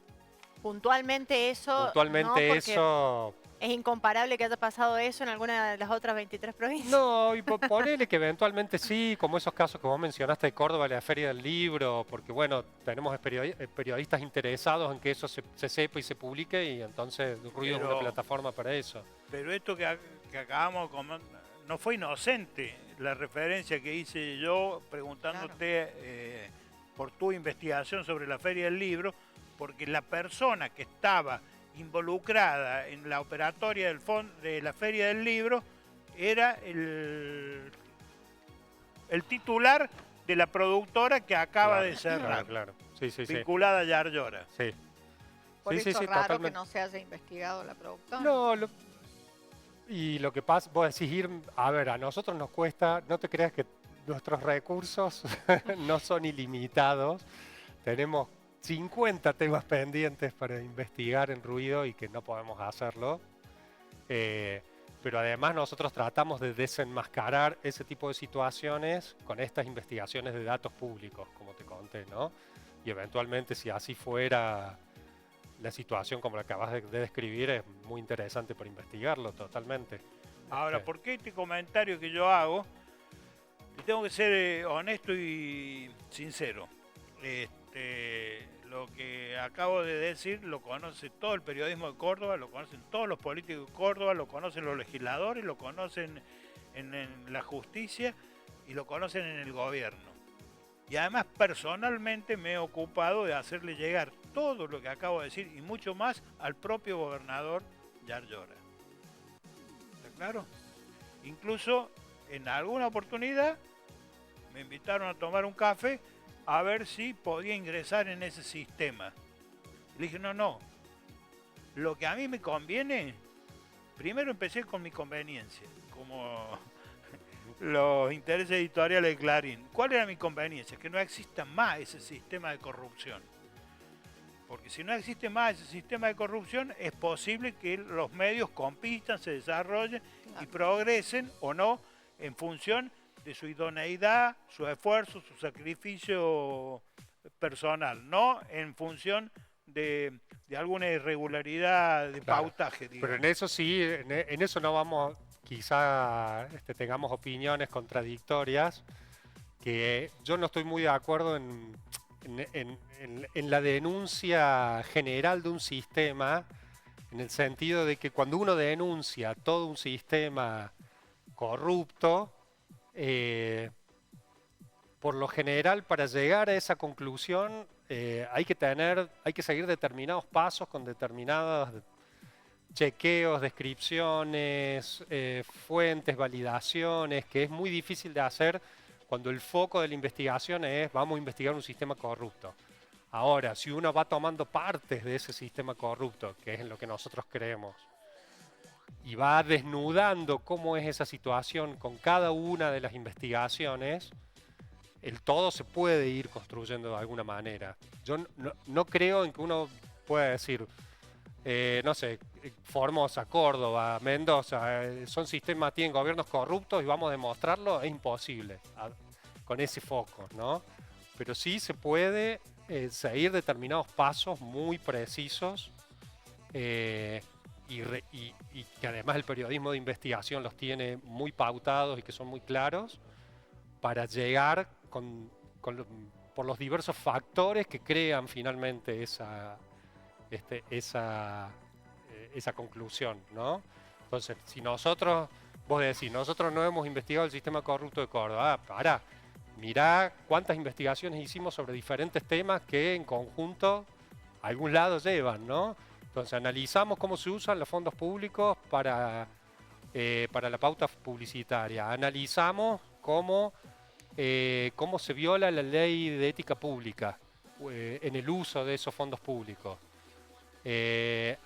Puntualmente eso, eso... es incomparable que haya pasado eso en alguna de las otras 23 provincias. No, y ponele que eventualmente sí, como esos casos que vos mencionaste de Córdoba, la Feria del Libro, porque bueno, tenemos periodistas interesados en que eso se sepa y se publique, y entonces Ruido es una plataforma para eso. Pero esto que acabamos de comentar, no fue inocente la referencia que hice yo preguntándote por tu investigación sobre la Feria del Libro, porque la persona que estaba involucrada en la operatoria de la Feria del Libro era el titular de la productora que acaba de cerrar, claro. Sí. vinculada a Yarlora. Sí. Por eso es raro totalmente. que no se haya investigado la productora. No, y lo que pasa, vos decís a ver, a nosotros nos cuesta, no te creas que nuestros recursos no son ilimitados, tenemos 50 temas pendientes para investigar en Ruido y que no podemos hacerlo, pero además nosotros tratamos de desenmascarar ese tipo de situaciones con estas investigaciones de datos públicos, como te conté, ¿no? Y eventualmente, si así fuera la situación como la acabas de describir, es muy interesante para investigarlo totalmente. Ahora, ¿por qué este comentario que yo hago? Y tengo que ser honesto y sincero. Lo que acabo de decir lo conoce todo el periodismo de Córdoba, lo conocen todos los políticos de Córdoba, lo conocen los legisladores, lo conocen en la justicia y lo conocen en el gobierno. Y además personalmente me he ocupado de hacerle llegar todo lo que acabo de decir y mucho más al propio gobernador Yarlora. ¿Está claro? Incluso en alguna oportunidad me invitaron a tomar un café a ver si podía ingresar en ese sistema. Le dije, no. Lo que a mí me conviene, primero empecé con mi conveniencia, como los intereses editoriales de Clarín. ¿Cuál era mi conveniencia? Que no exista más ese sistema de corrupción. Porque si no existe más ese sistema de corrupción, es posible que los medios compitan, se desarrollen y progresen o no en función de su idoneidad, su esfuerzo, su sacrificio personal, no en función de alguna irregularidad de pautaje. Digamos. Pero en eso sí, en eso no vamos, quizá tengamos opiniones contradictorias, que yo no estoy muy de acuerdo en la denuncia general de un sistema, en el sentido de que cuando uno denuncia todo un sistema corrupto, por lo general, para llegar a esa conclusión hay que seguir determinados pasos con determinados chequeos, descripciones, fuentes, validaciones, que es muy difícil de hacer cuando el foco de la investigación es vamos a investigar un sistema corrupto. Ahora, si uno va tomando partes de ese sistema corrupto, que es en lo que nosotros creemos, y va desnudando cómo es esa situación con cada una de las investigaciones, el todo se puede ir construyendo de alguna manera. Yo no creo en que uno pueda decir, no sé, Formosa, Córdoba, Mendoza, tienen gobiernos corruptos y vamos a demostrarlo, es imposible con ese foco, ¿no? Pero sí se puede seguir determinados pasos muy precisos y que además el periodismo de investigación los tiene muy pautados y que son muy claros para llegar por los diversos factores que crean finalmente esa conclusión, ¿no? Entonces, si nosotros vos decís, nosotros no hemos investigado el sistema corrupto de Córdoba. Pará, mirá cuántas investigaciones hicimos sobre diferentes temas que en conjunto a algún lado llevan, ¿no? Entonces analizamos cómo se usan los fondos públicos para la pauta publicitaria. Analizamos cómo se viola la ley de ética pública en el uso de esos fondos públicos.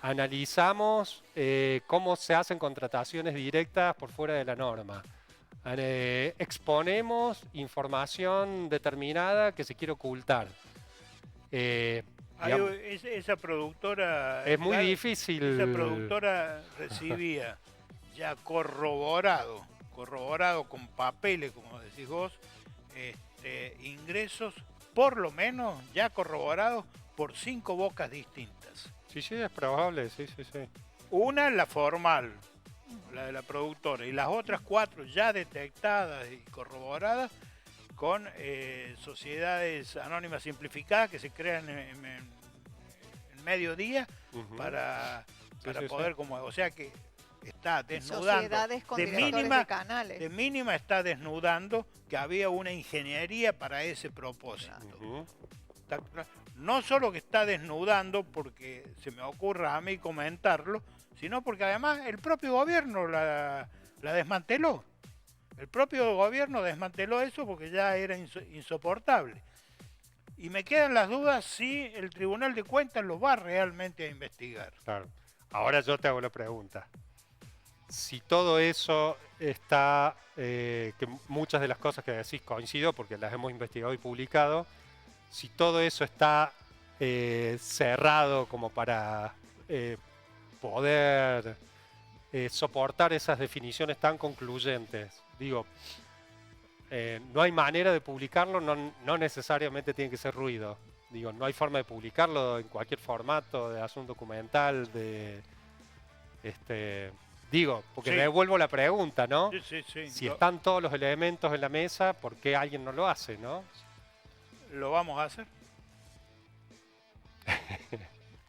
Analizamos cómo se hacen contrataciones directas por fuera de la norma. Exponemos información determinada que se quiere ocultar. Esa productora... Es muy difícil. Esa productora recibía ya corroborado con papeles, como decís vos, ingresos por lo menos ya corroborados por 5 bocas distintas. Sí, es probable, sí. Una, la formal, la de la productora, y las otras 4 ya detectadas y corroboradas con sociedades anónimas simplificadas que se crean en mediodía para poder, como, o sea que está desnudando, sociedades con directores de canales. De mínima está desnudando que había una ingeniería para ese propósito. No solo que está desnudando porque se me ocurra a mí comentarlo, sino porque además el propio gobierno la desmanteló. El propio gobierno desmanteló eso porque ya era insoportable. Y me quedan las dudas si el Tribunal de Cuentas los va realmente a investigar. Claro. Ahora yo te hago la pregunta. Si todo eso está, que muchas de las cosas que decís coincido porque las hemos investigado y publicado, si todo eso está cerrado como para poder soportar esas definiciones tan concluyentes, digo, no hay manera de publicarlo, no necesariamente tiene que ser ruido. Digo, no hay forma de publicarlo en cualquier formato, de hacer un documental, digo, porque Sí. me devuelvo la pregunta, ¿no? Sí. Si están todos los elementos en la mesa, ¿por qué alguien no lo hace, no? Lo vamos a hacer.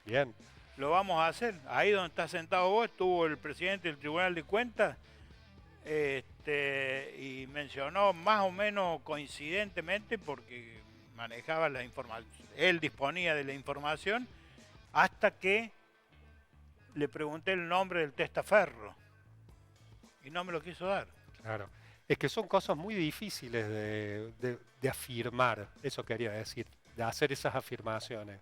Bien. Lo vamos a hacer. Ahí donde está sentado vos estuvo el presidente del Tribunal de Cuentas y mencionó más o menos coincidentemente porque manejaba la información, él disponía de la información hasta que le pregunté el nombre del testaferro y no me lo quiso dar. Claro. Es que son cosas muy difíciles de afirmar, eso quería decir, de hacer esas afirmaciones.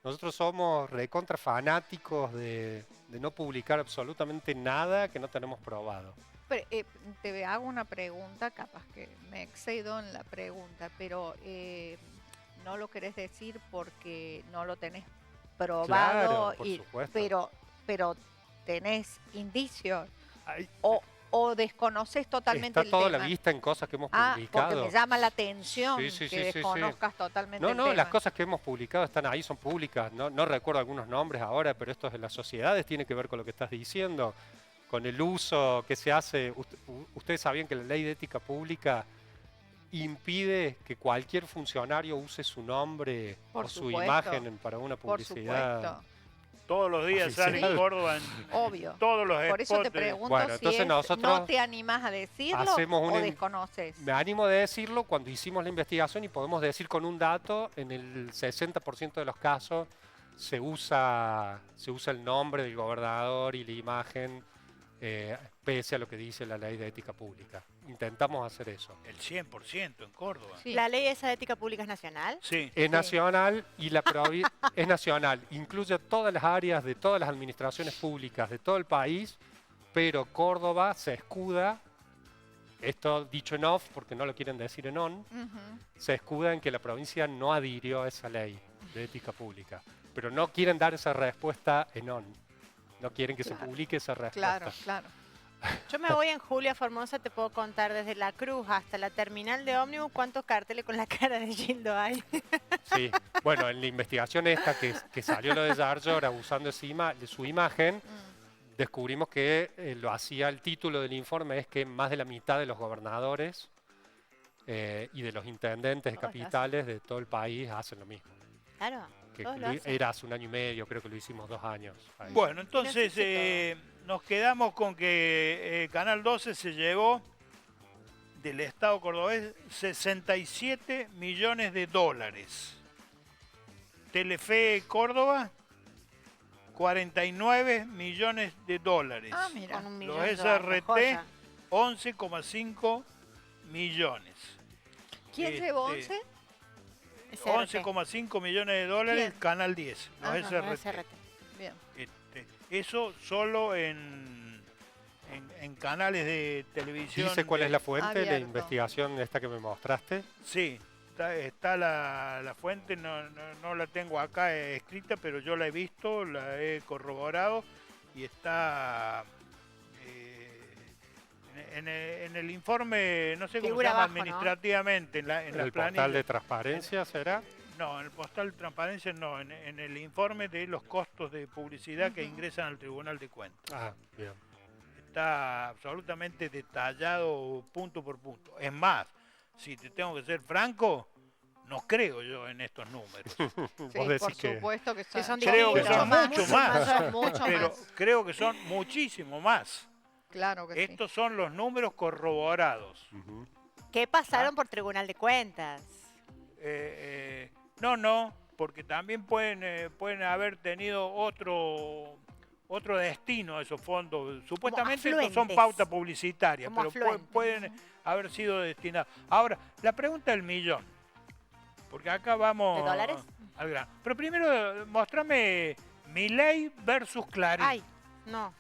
Nosotros somos recontra fanáticos de no publicar absolutamente nada que no tenemos probado. Pero, te hago una pregunta, capaz que me excedo en la pregunta, pero no lo querés decir porque no lo tenés probado, Claro, por supuesto. pero tenés indicios Ay, o desconoces totalmente está el toda tema. la vista en cosas que hemos Porque publicado. me llama la atención Sí, que desconozcas totalmente el No, tema. las cosas que hemos publicado están ahí, son públicas. No recuerdo algunos nombres ahora, pero esto es de las sociedades, tiene que ver con lo que estás diciendo, con el uso que se hace. Ustedes sabían que la ley de ética pública impide que cualquier funcionario use su nombre Por o su supuesto, imagen para una Por publicidad. supuesto, Todos los días sale en Oficial. Córdoba obvio. todos los Por eso te spots de- pregunto Bueno, si entonces es, nosotros no te animás a decirlo hacemos o un desconoces. Me animo de decirlo cuando hicimos la investigación y podemos decir con un dato, en el 60% de los casos se usa el nombre del gobernador y la imagen pese a lo que dice la ley de ética pública. Intentamos hacer eso. El 100% en Córdoba. Sí. ¿La ley esa de ética pública es nacional? Sí. Es nacional y es nacional, incluye todas las áreas de todas las administraciones públicas de todo el país, pero Córdoba se escuda, esto dicho en off porque no lo quieren decir en on, Ujú. se escuda en que la provincia no adhirió a esa ley de ética pública, pero no quieren dar esa respuesta en on, no quieren que se Claro, publique esa respuesta. Claro. Yo me voy en julio a Formosa, te puedo contar desde La Cruz hasta la terminal de ómnibus cuántos carteles con la cara de Gildo hay. Sí, bueno, en la investigación esta que salió lo de Yarlora usando su imagen, descubrimos que lo hacía el título del informe, es que más de la mitad de los gobernadores y de los intendentes de Todas capitales de todo el país hacen lo mismo. Claro, que todos lo hacen. era hace 1 año y medio, creo que lo hicimos 2 años. Ahí. Bueno, entonces nos quedamos con que Canal 12 se llevó del Estado cordobés 67 millones de dólares. Telefe Córdoba, 49 millones de dólares. Ah, mira. Con un Los millón de SRT, joya. 11,5 millones. ¿Quién llevó 11? SRT. 11,5 millones de dólares, ¿Quién? Canal 10, los Ajá, SRT. SRT. Bien. Eso solo en canales de televisión. ¿Dice cuál es la fuente de la abierto. investigación esta que me mostraste? Sí, está la fuente, no la tengo acá escrita, pero yo la he visto, la he corroborado y está en el informe, no sé cómo Figura se llama abajo, ¿no? administrativamente, en las ¿El portal planillas. de transparencia será? No, en el postal de transparencia no, en el informe de los costos de publicidad que ingresan al Tribunal de Cuentas. Ah, bien. Está absolutamente detallado punto por punto. Es más, si te tengo que ser franco, no creo yo en estos números. Sí, Vos decís por que... supuesto que Que son Creo que distintos. son mucho más, Son mucho pero más. creo que son muchísimo más. Claro que sí. Estos son los números corroborados. Ujú. ¿Qué pasaron por Tribunal de Cuentas? No, porque también pueden haber tenido otro destino esos fondos. Supuestamente estos son afluentes. pauta publicitaria, Como pero afluentes. pueden haber sido destinados. Ahora, la pregunta del millón, porque acá vamos ¿De dólares? al grano. Pero primero, mostrame Milei versus Clarín. Ay, no.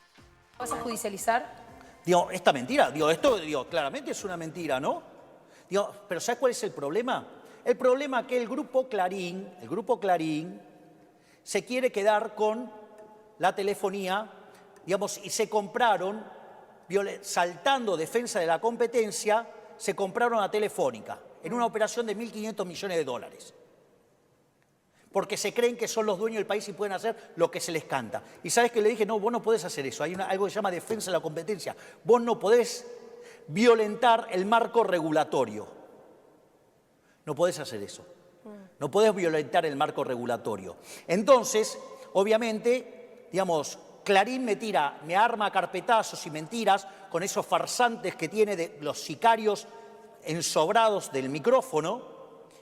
¿Vas a judicializar? Digo, esta mentira, esto claramente es una mentira, ¿no? Digo, pero ¿sabes cuál es el problema? El problema es que el grupo Clarín se quiere quedar con la telefonía, digamos, y se compraron, saltando defensa de la competencia, se compraron a Telefónica en una operación de 1.500 millones de dólares. Porque se creen que son los dueños del país y pueden hacer lo que se les canta. Y ¿sabes qué le dije? No, vos no podés hacer eso. Hay algo que se llama defensa de la competencia. Vos no podés violentar el marco regulatorio. No podés hacer eso. No podés violentar el marco regulatorio. Entonces, obviamente, digamos, Clarín me arma a carpetazos y mentiras con esos farsantes que tiene de los sicarios ensobrados del micrófono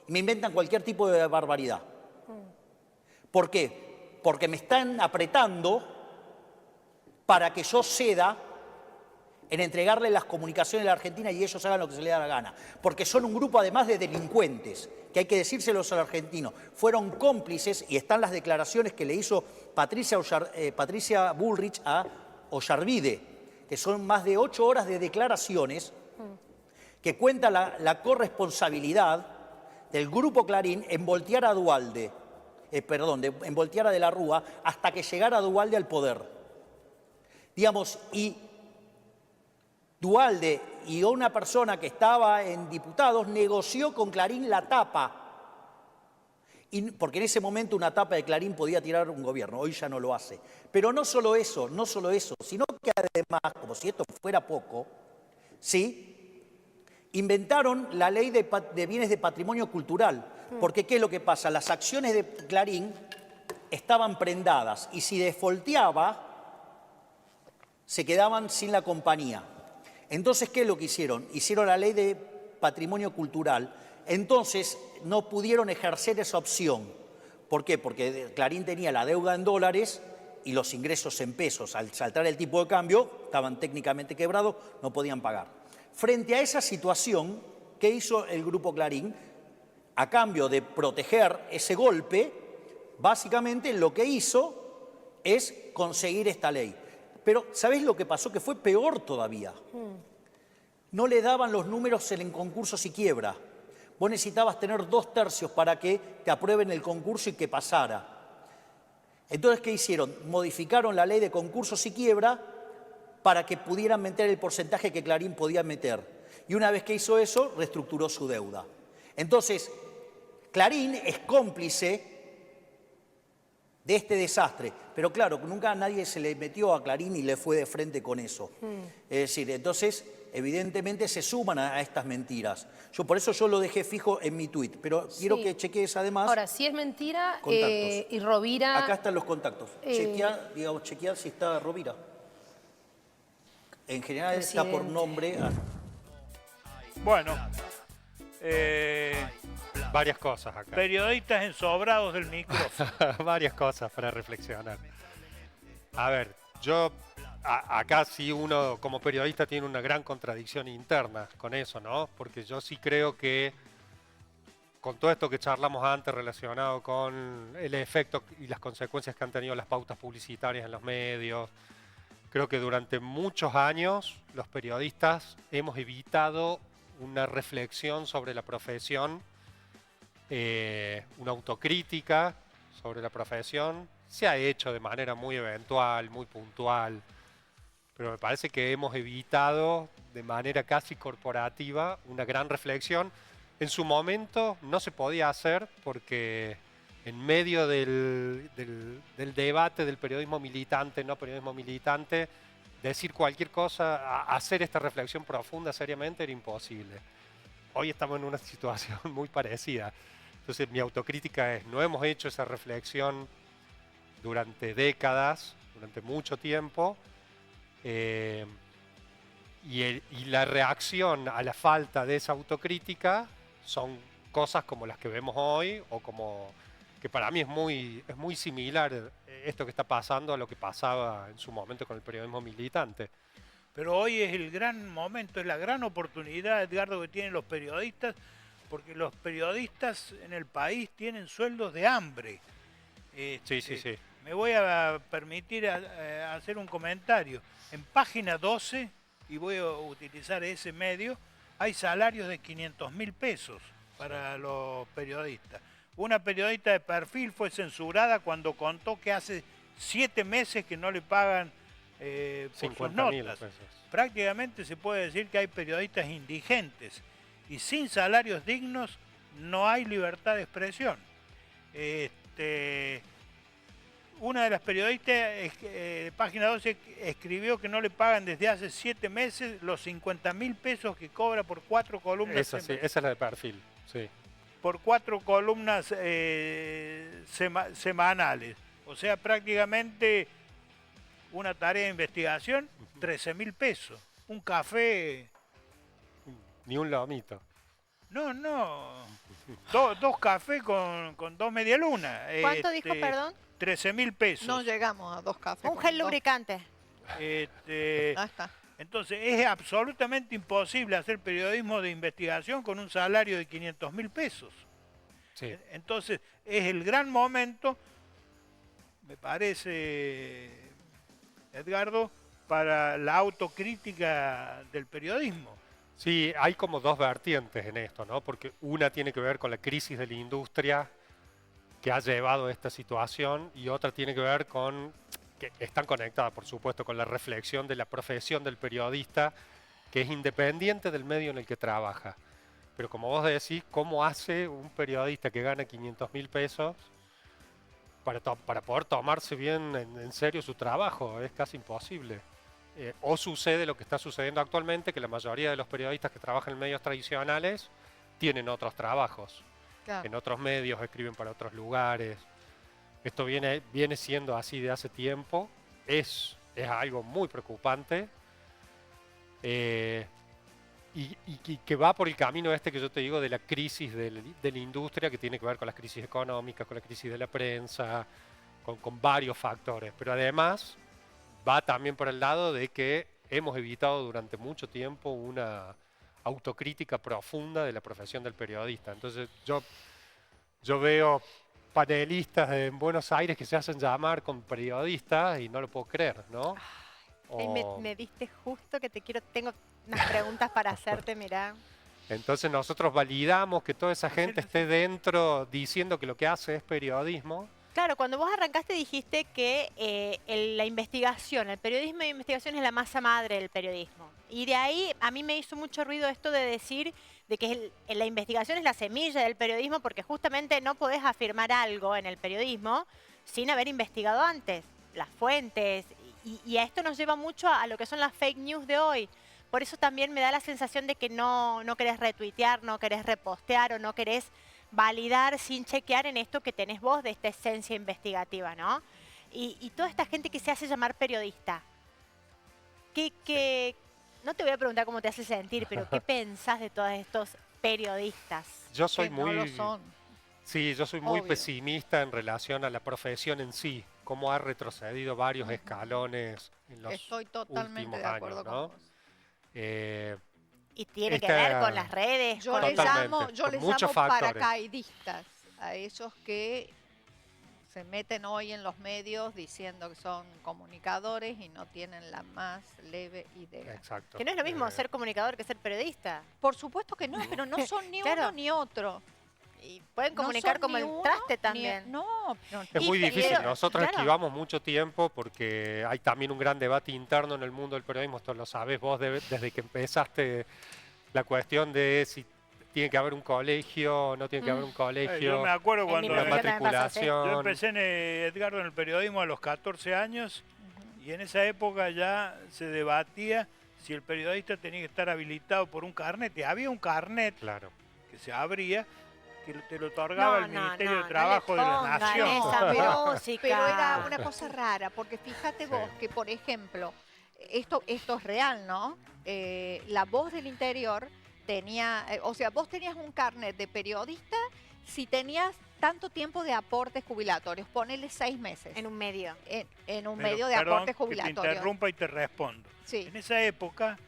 y me inventan cualquier tipo de barbaridad. ¿Por qué? Porque me están apretando para que yo ceda en entregarle las comunicaciones a la Argentina y ellos hagan lo que se les da la gana. Porque son un grupo además de delincuentes, que hay que decírselos al argentino. Fueron cómplices y están las declaraciones que le hizo Patricia Bullrich a Ollarvide, que son más de 8 horas de declaraciones que cuenta la corresponsabilidad del grupo Clarín en voltear a Duhalde. En voltear a De la Rúa hasta que llegara Duhalde al poder. Digamos, y Duhalde y una persona que estaba en diputados negoció con Clarín la tapa. Porque en ese momento una tapa de Clarín podía tirar un gobierno, hoy ya no lo hace. Pero no solo eso, sino que además, como si esto fuera poco, ¿sí? Inventaron la ley de bienes de patrimonio cultural. Porque ¿qué es lo que pasa? Las acciones de Clarín estaban prendadas y si defolteaba, se quedaban sin la compañía. Entonces, ¿qué es lo que hicieron? Hicieron la ley de patrimonio cultural. Entonces, no pudieron ejercer esa opción. ¿Por qué? Porque Clarín tenía la deuda en dólares y los ingresos en pesos. Al saltar el tipo de cambio, estaban técnicamente quebrados, no podían pagar. Frente a esa situación, ¿qué hizo el grupo Clarín? A cambio de proteger ese golpe, básicamente lo que hizo es conseguir esta ley. Pero, ¿sabés lo que pasó? Que fue peor todavía. No le daban los números en concursos y quiebra. Vos necesitabas tener 2/3 para que te aprueben el concurso y que pasara. Entonces, ¿qué hicieron? Modificaron la ley de concursos y quiebra para que pudieran meter el porcentaje que Clarín podía meter. Y una vez que hizo eso, reestructuró su deuda. Entonces, Clarín es cómplice de este desastre. Pero claro, nunca nadie se le metió a Clarín y le fue de frente con eso. Es decir, entonces evidentemente se suman a estas mentiras. Por eso yo lo dejé fijo en mi tuit, pero quiero que chequees además. Ahora, si es mentira y Rovira... Acá están los contactos. Chequear si está Rovira. En general está por nombre. Bueno, varias cosas acá. periodistas ensobrados del micrófono. Varias cosas para reflexionar. A ver, yo acá sí uno como periodista tiene una gran contradicción interna con eso, ¿no? Porque yo sí creo que con todo esto que charlamos antes relacionado con el efecto y las consecuencias que han tenido las pautas publicitarias en los medios, creo que durante muchos años los periodistas hemos evitado una reflexión sobre la profesión, una autocrítica sobre la profesión. Se ha hecho de manera muy eventual, muy puntual, pero me parece que hemos evitado de manera casi corporativa una gran reflexión. En su momento no se podía hacer porque en medio del debate del periodismo militante, no periodismo militante, decir cualquier cosa, hacer esta reflexión profunda seriamente era imposible. Hoy estamos en una situación muy parecida. Entonces mi autocrítica es, no hemos hecho esa reflexión durante décadas, durante mucho tiempo, y la reacción a la falta de esa autocrítica son cosas como las que vemos hoy, o como que para mí es muy similar esto que está pasando a lo que pasaba en su momento con el periodismo militante. Pero hoy es el gran momento, es la gran oportunidad, Edgardo, que tienen los periodistas, porque los periodistas en el país tienen sueldos de hambre. Sí. Me voy a permitir hacer un comentario. En página 12, y voy a utilizar ese medio, hay salarios de 500.000 pesos para los periodistas. Una periodista de perfil fue censurada cuando contó que hace 7 meses que no le pagan por sus notas. Prácticamente se puede decir que hay periodistas indigentes y sin salarios dignos no hay libertad de expresión. Una de las periodistas de página 12 escribió que no le pagan desde hace 7 meses los 50.000 pesos que cobra por 4 columnas. Esa es la de perfil, sí. Por 4 columnas semanales. O sea, prácticamente una tarea de investigación, 13.000 pesos. Un café... Ni un lomito. No. Dos cafés con 2 medialunas. ¿Cuánto dijo, perdón? 13.000 pesos. No llegamos a 2 cafés. Un gel lubricante. Ahí está. Entonces, es absolutamente imposible hacer periodismo de investigación con un salario de 500.000 pesos. Sí. Entonces, es el gran momento, me parece, Edgardo, para la autocrítica del periodismo. Sí, hay como dos vertientes en esto, ¿no? Porque una tiene que ver con la crisis de la industria que ha llevado a esta situación, y otra tiene que ver con, que están conectadas por supuesto, con la reflexión de la profesión del periodista, que es independiente del medio en el que trabaja. Pero como vos decís, ¿cómo hace un periodista que gana 500.000 pesos para poder tomarse bien en serio su trabajo? Es casi imposible. O sucede lo que está sucediendo actualmente, que la mayoría de los periodistas que trabajan en medios tradicionales tienen otros trabajos. Claro. En otros medios, escriben para otros lugares. Esto viene siendo así de hace tiempo. Es algo muy preocupante. Y que va por el camino este que yo te digo de la crisis de la industria, que tiene que ver con las crisis económicas, con la crisis de la prensa, con varios factores. Pero además va también por el lado de que hemos evitado durante mucho tiempo una autocrítica profunda de la profesión del periodista. Entonces yo veo panelistas en Buenos Aires que se hacen llamar con periodistas y no lo puedo creer, ¿no? Me diste justo que tengo unas preguntas para hacerte, mirá. Entonces nosotros validamos que toda esa gente esté dentro diciendo que lo que hace es periodismo. Claro, cuando vos arrancaste dijiste que la investigación, el periodismo de investigación es la masa madre del periodismo. Y de ahí a mí me hizo mucho ruido esto de decir de que la investigación es la semilla del periodismo, porque justamente no podés afirmar algo en el periodismo sin haber investigado antes las fuentes. Y a esto nos lleva mucho a lo que son las fake news de hoy. Por eso también me da la sensación de que no querés retuitear, no querés repostear o no querés validar sin chequear en esto que tenés vos de esta esencia investigativa, ¿no? Y toda esta gente que se hace llamar periodista, no te voy a preguntar cómo te hace sentir, pero ¿qué pensás de todos estos periodistas? Yo soy Que muy... no lo son. Sí, yo soy muy Obvio. pesimista en relación a la profesión en sí, cómo ha retrocedido varios escalones en los Estoy totalmente últimos de acuerdo años, con ¿no? vos. Y tiene que Esta- ver con las redes. Yo con les Totalmente, llamo, yo con les muchos llamo factores. paracaidistas a esos que se meten hoy en los medios diciendo que son comunicadores y no tienen la más leve idea. Exacto. Que no es lo mismo Eh, ser comunicador que ser periodista. Por supuesto que no, pero no son ni Claro. uno ni otro. Y pueden No comunicar son como ni el uno traste ni- también. No, Es muy difícil. pero- Nosotros claro. esquivamos mucho tiempo porque hay también un gran debate interno en el mundo del periodismo. Esto lo sabés vos desde que empezaste, la cuestión de si tiene que haber un colegio o no tiene que haber un Yo colegio, me acuerdo En mi cuando una profesión también pasa, sí. yo matriculación. empecé Edgardo, en el periodismo a los 14 años y en esa época ya se debatía si el periodista tenía que estar habilitado por un carnet. Y había un carnet Claro. que se abría que te lo otorgaba el Ministerio de le Trabajo de la pongan Nación. esa Pero- música. pero era una cosa rara, porque fíjate Sí. vos que, por ejemplo, esto es real, ¿no? La Voz del Interior tenía, o sea, vos tenías un carnet de periodista si tenías tanto tiempo de aportes jubilatorios, ponele 6 meses En un medio. en un Pero, medio de perdón, aportes que te jubilatorios. interrumpa y te respondo. Sí. En esa época,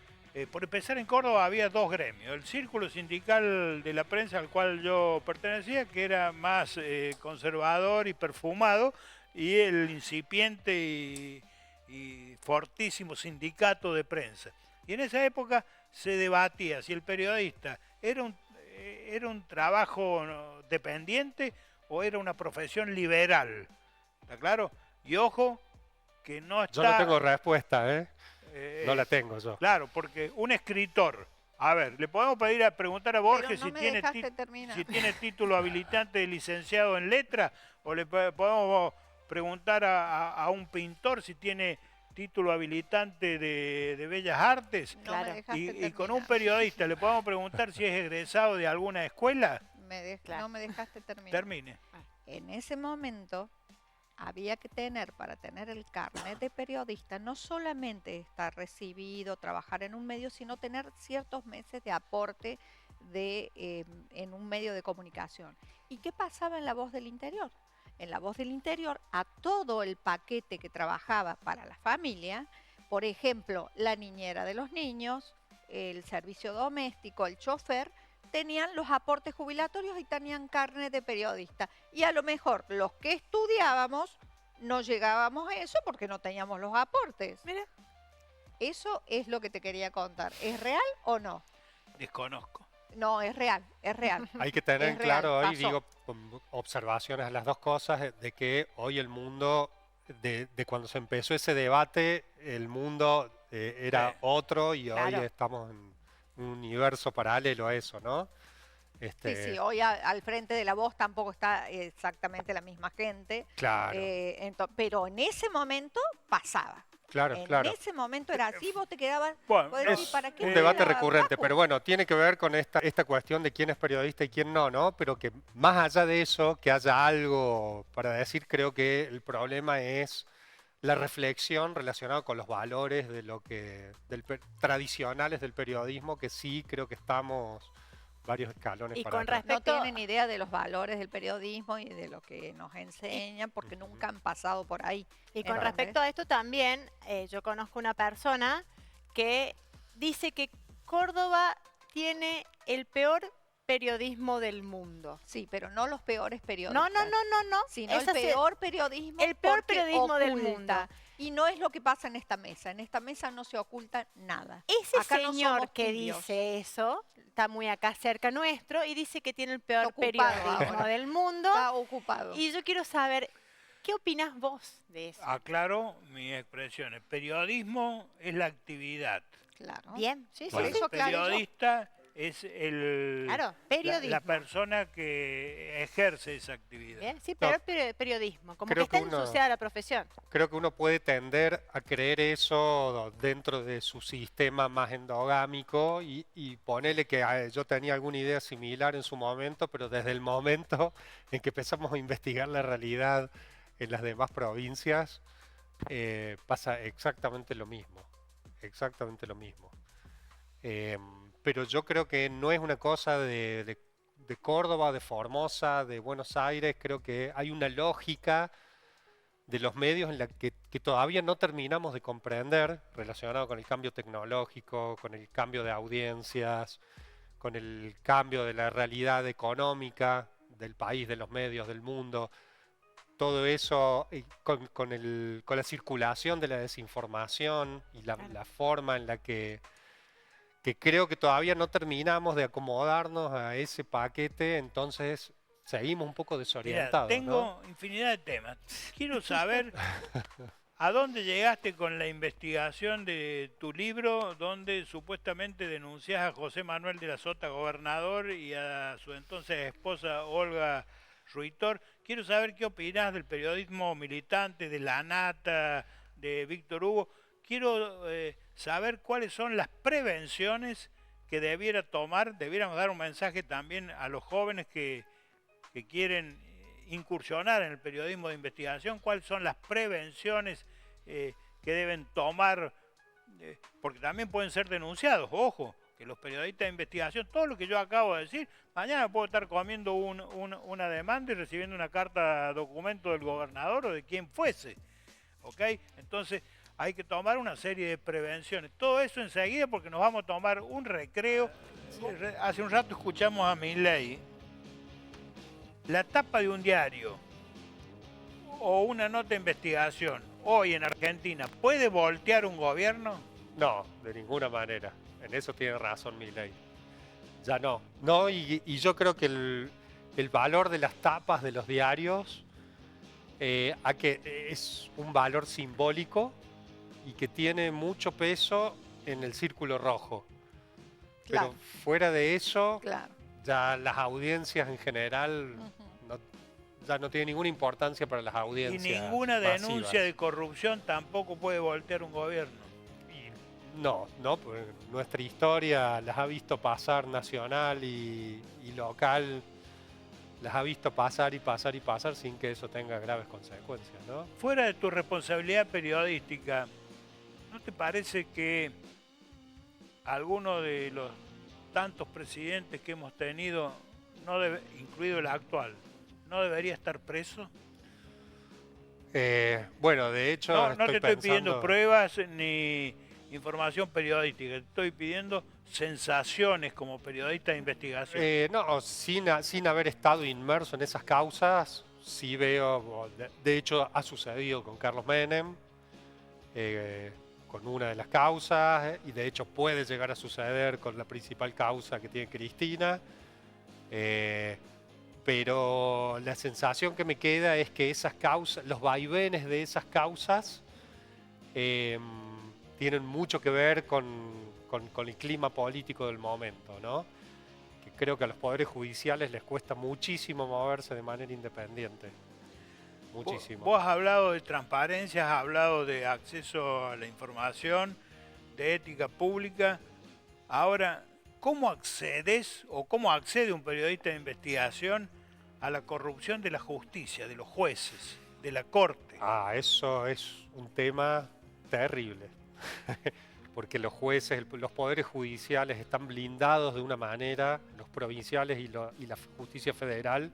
por empezar, en Córdoba había dos gremios. El Círculo Sindical de la Prensa, al cual yo pertenecía, que era más conservador y perfumado, y el incipiente y fortísimo Sindicato de Prensa. Y en esa época se debatía si el periodista era un trabajo dependiente o era una profesión liberal. ¿Está claro? Y ojo, que no está... Yo no tengo respuesta, ¿eh? eh, No la tengo yo. Claro, porque un escritor, a ver, le podemos preguntar a Borges Pero no si, me tiene dejaste terminar. si tiene título habilitante de licenciado en letra, o le podemos preguntar a un pintor si tiene título habilitante de Bellas Artes, No Claro. me dejaste y con un terminar. periodista le podemos preguntar si es egresado de alguna escuela. Claro. No me dejaste terminar. Termine. En ese momento había que tener, para tener el carnet de periodista, no solamente estar recibido, trabajar en un medio, sino tener ciertos meses de aporte en un medio de comunicación. ¿Y qué pasaba en La Voz del Interior? En La Voz del Interior, a todo el paquete que trabajaba para la familia, por ejemplo, la niñera de los niños, el servicio doméstico, el chofer, tenían los aportes jubilatorios y tenían carnet de periodista. Y a lo mejor los que estudiábamos no llegábamos a eso porque no teníamos los aportes. Mira. Eso es lo que te quería contar. ¿Es real o no? Desconozco. No, es real, es real. Hay que tener Es real, claro hoy, pasó. digo, con observaciones a las dos cosas, de que hoy el mundo, de cuando se empezó ese debate, el mundo era Sí. otro y hoy Claro. estamos en un universo paralelo a eso, ¿no? Sí, sí, hoy al frente de La Voz tampoco está exactamente la misma gente. Claro, Pero en ese momento pasaba. claro, En claro. ese momento era así, vos te quedabas... Bueno, vos decís, Es ¿para qué un me debate era recurrente, Facu? pero bueno, tiene que ver con esta cuestión de quién es periodista y quién no, ¿no? Pero que más allá de eso, que haya algo para decir, creo que el problema es la reflexión relacionada con los valores de lo que tradicionales del periodismo, que sí creo que estamos varios escalones Y para con atrás. No respecto- tienen idea de los valores del periodismo y de lo que nos enseñan porque nunca han pasado por ahí. Y con ¿entendés? respecto a esto también, yo conozco una persona que dice que Córdoba tiene el peor periodismo del mundo. Sí, pero no los peores periodistas. No. Sino el Esa se- peor periodismo. el peor porque periodismo del oculta. mundo. Y no es lo que pasa en esta mesa. En esta mesa no se oculta nada. Ese Acá no señor somos que tibios. dice eso, está muy acá cerca nuestro y dice que tiene el peor Está ocupado periodismo ahora. del mundo. Está ocupado. Y yo quiero saber, ¿qué opinas vos de eso? Aclaro mis expresiones. Periodismo es la actividad. Claro. Bien, sí, Por sí. eso, El claro, yo- periodista es el Claro, periodismo. la persona que ejerce esa actividad. Bien, sí, pero periodismo, como que Creo está que uno- ensuciada la profesión. Creo que uno puede tender a creer eso dentro de su sistema más endogámico y ponele que yo tenía alguna idea similar en su momento, pero desde el momento en que empezamos a investigar la realidad en las demás provincias, pasa exactamente lo mismo. Exactamente lo mismo. Pero yo creo que no es una cosa de Córdoba, de Formosa, de Buenos Aires. Creo que hay una lógica de los medios en la que todavía no terminamos de comprender, relacionado con el cambio tecnológico, con el cambio de audiencias, con el cambio de la realidad económica del país, de los medios, del mundo. Todo eso con la circulación de la desinformación y la forma en la que creo que todavía no terminamos de acomodarnos a ese paquete, entonces seguimos un poco Mirá, desorientados, tengo ¿no? infinidad de temas. Quiero saber a dónde llegaste con la investigación de tu libro, donde supuestamente denuncias a José Manuel de la Sota, gobernador, y a su entonces esposa Olga Ruitor. Quiero saber qué opinás del periodismo militante, de la Nata, de Víctor Hugo. Quiero saber cuáles son las prevenciones que debiéramos dar un mensaje también a los jóvenes que quieren incursionar en el periodismo de investigación, cuáles son las prevenciones que deben tomar, porque también pueden ser denunciados, ojo, que los periodistas de investigación, todo lo que yo acabo de decir, mañana puedo estar comiendo una demanda y recibiendo una carta documento del gobernador o de quien fuese, ¿ok? Entonces hay que tomar una serie de prevenciones, todo eso enseguida porque nos vamos a tomar un recreo. Hace un rato escuchamos a Milei. La tapa de un diario o una nota de investigación hoy en Argentina, ¿puede voltear un gobierno? No, de ninguna manera. En eso tiene razón Milei. Ya no. No, y yo creo que el valor de las tapas de los diarios es un valor simbólico y que tiene mucho peso en el círculo rojo. Claro. Pero fuera de eso, Claro. ya las audiencias en general ya no tienen ninguna importancia para las Y audiencias ninguna denuncia masivas. de corrupción tampoco puede voltear un gobierno. No, pues nuestra historia las ha visto pasar nacional y local, las ha visto pasar y pasar y pasar sin que eso tenga graves consecuencias, ¿no? Fuera de tu responsabilidad periodística, ¿no te parece que alguno de los tantos presidentes que hemos tenido, incluido el actual, no debería estar preso? Bueno, de hecho, No te estoy pidiendo pensando- pruebas ni información periodística, te estoy pidiendo sensaciones como periodista de investigación. No, sin haber estado inmerso en esas causas, sí veo, de hecho ha sucedido con Carlos Menem, con una de las causas, y de hecho puede llegar a suceder con la principal causa que tiene Cristina, pero la sensación que me queda es que esas causas, los vaivenes de esas causas, tienen mucho que ver con el clima político del momento, ¿no? Que creo que a los poderes judiciales les cuesta muchísimo moverse de manera independiente. Muchísimo. Vos has hablado de transparencia, has hablado de acceso a la información, de ética pública. Ahora, ¿cómo accedes o cómo accede un periodista de investigación a la corrupción de la justicia, de los jueces, de la corte? Eso es un tema terrible. Porque los jueces, los poderes judiciales están blindados de una manera, los provinciales y la justicia federal,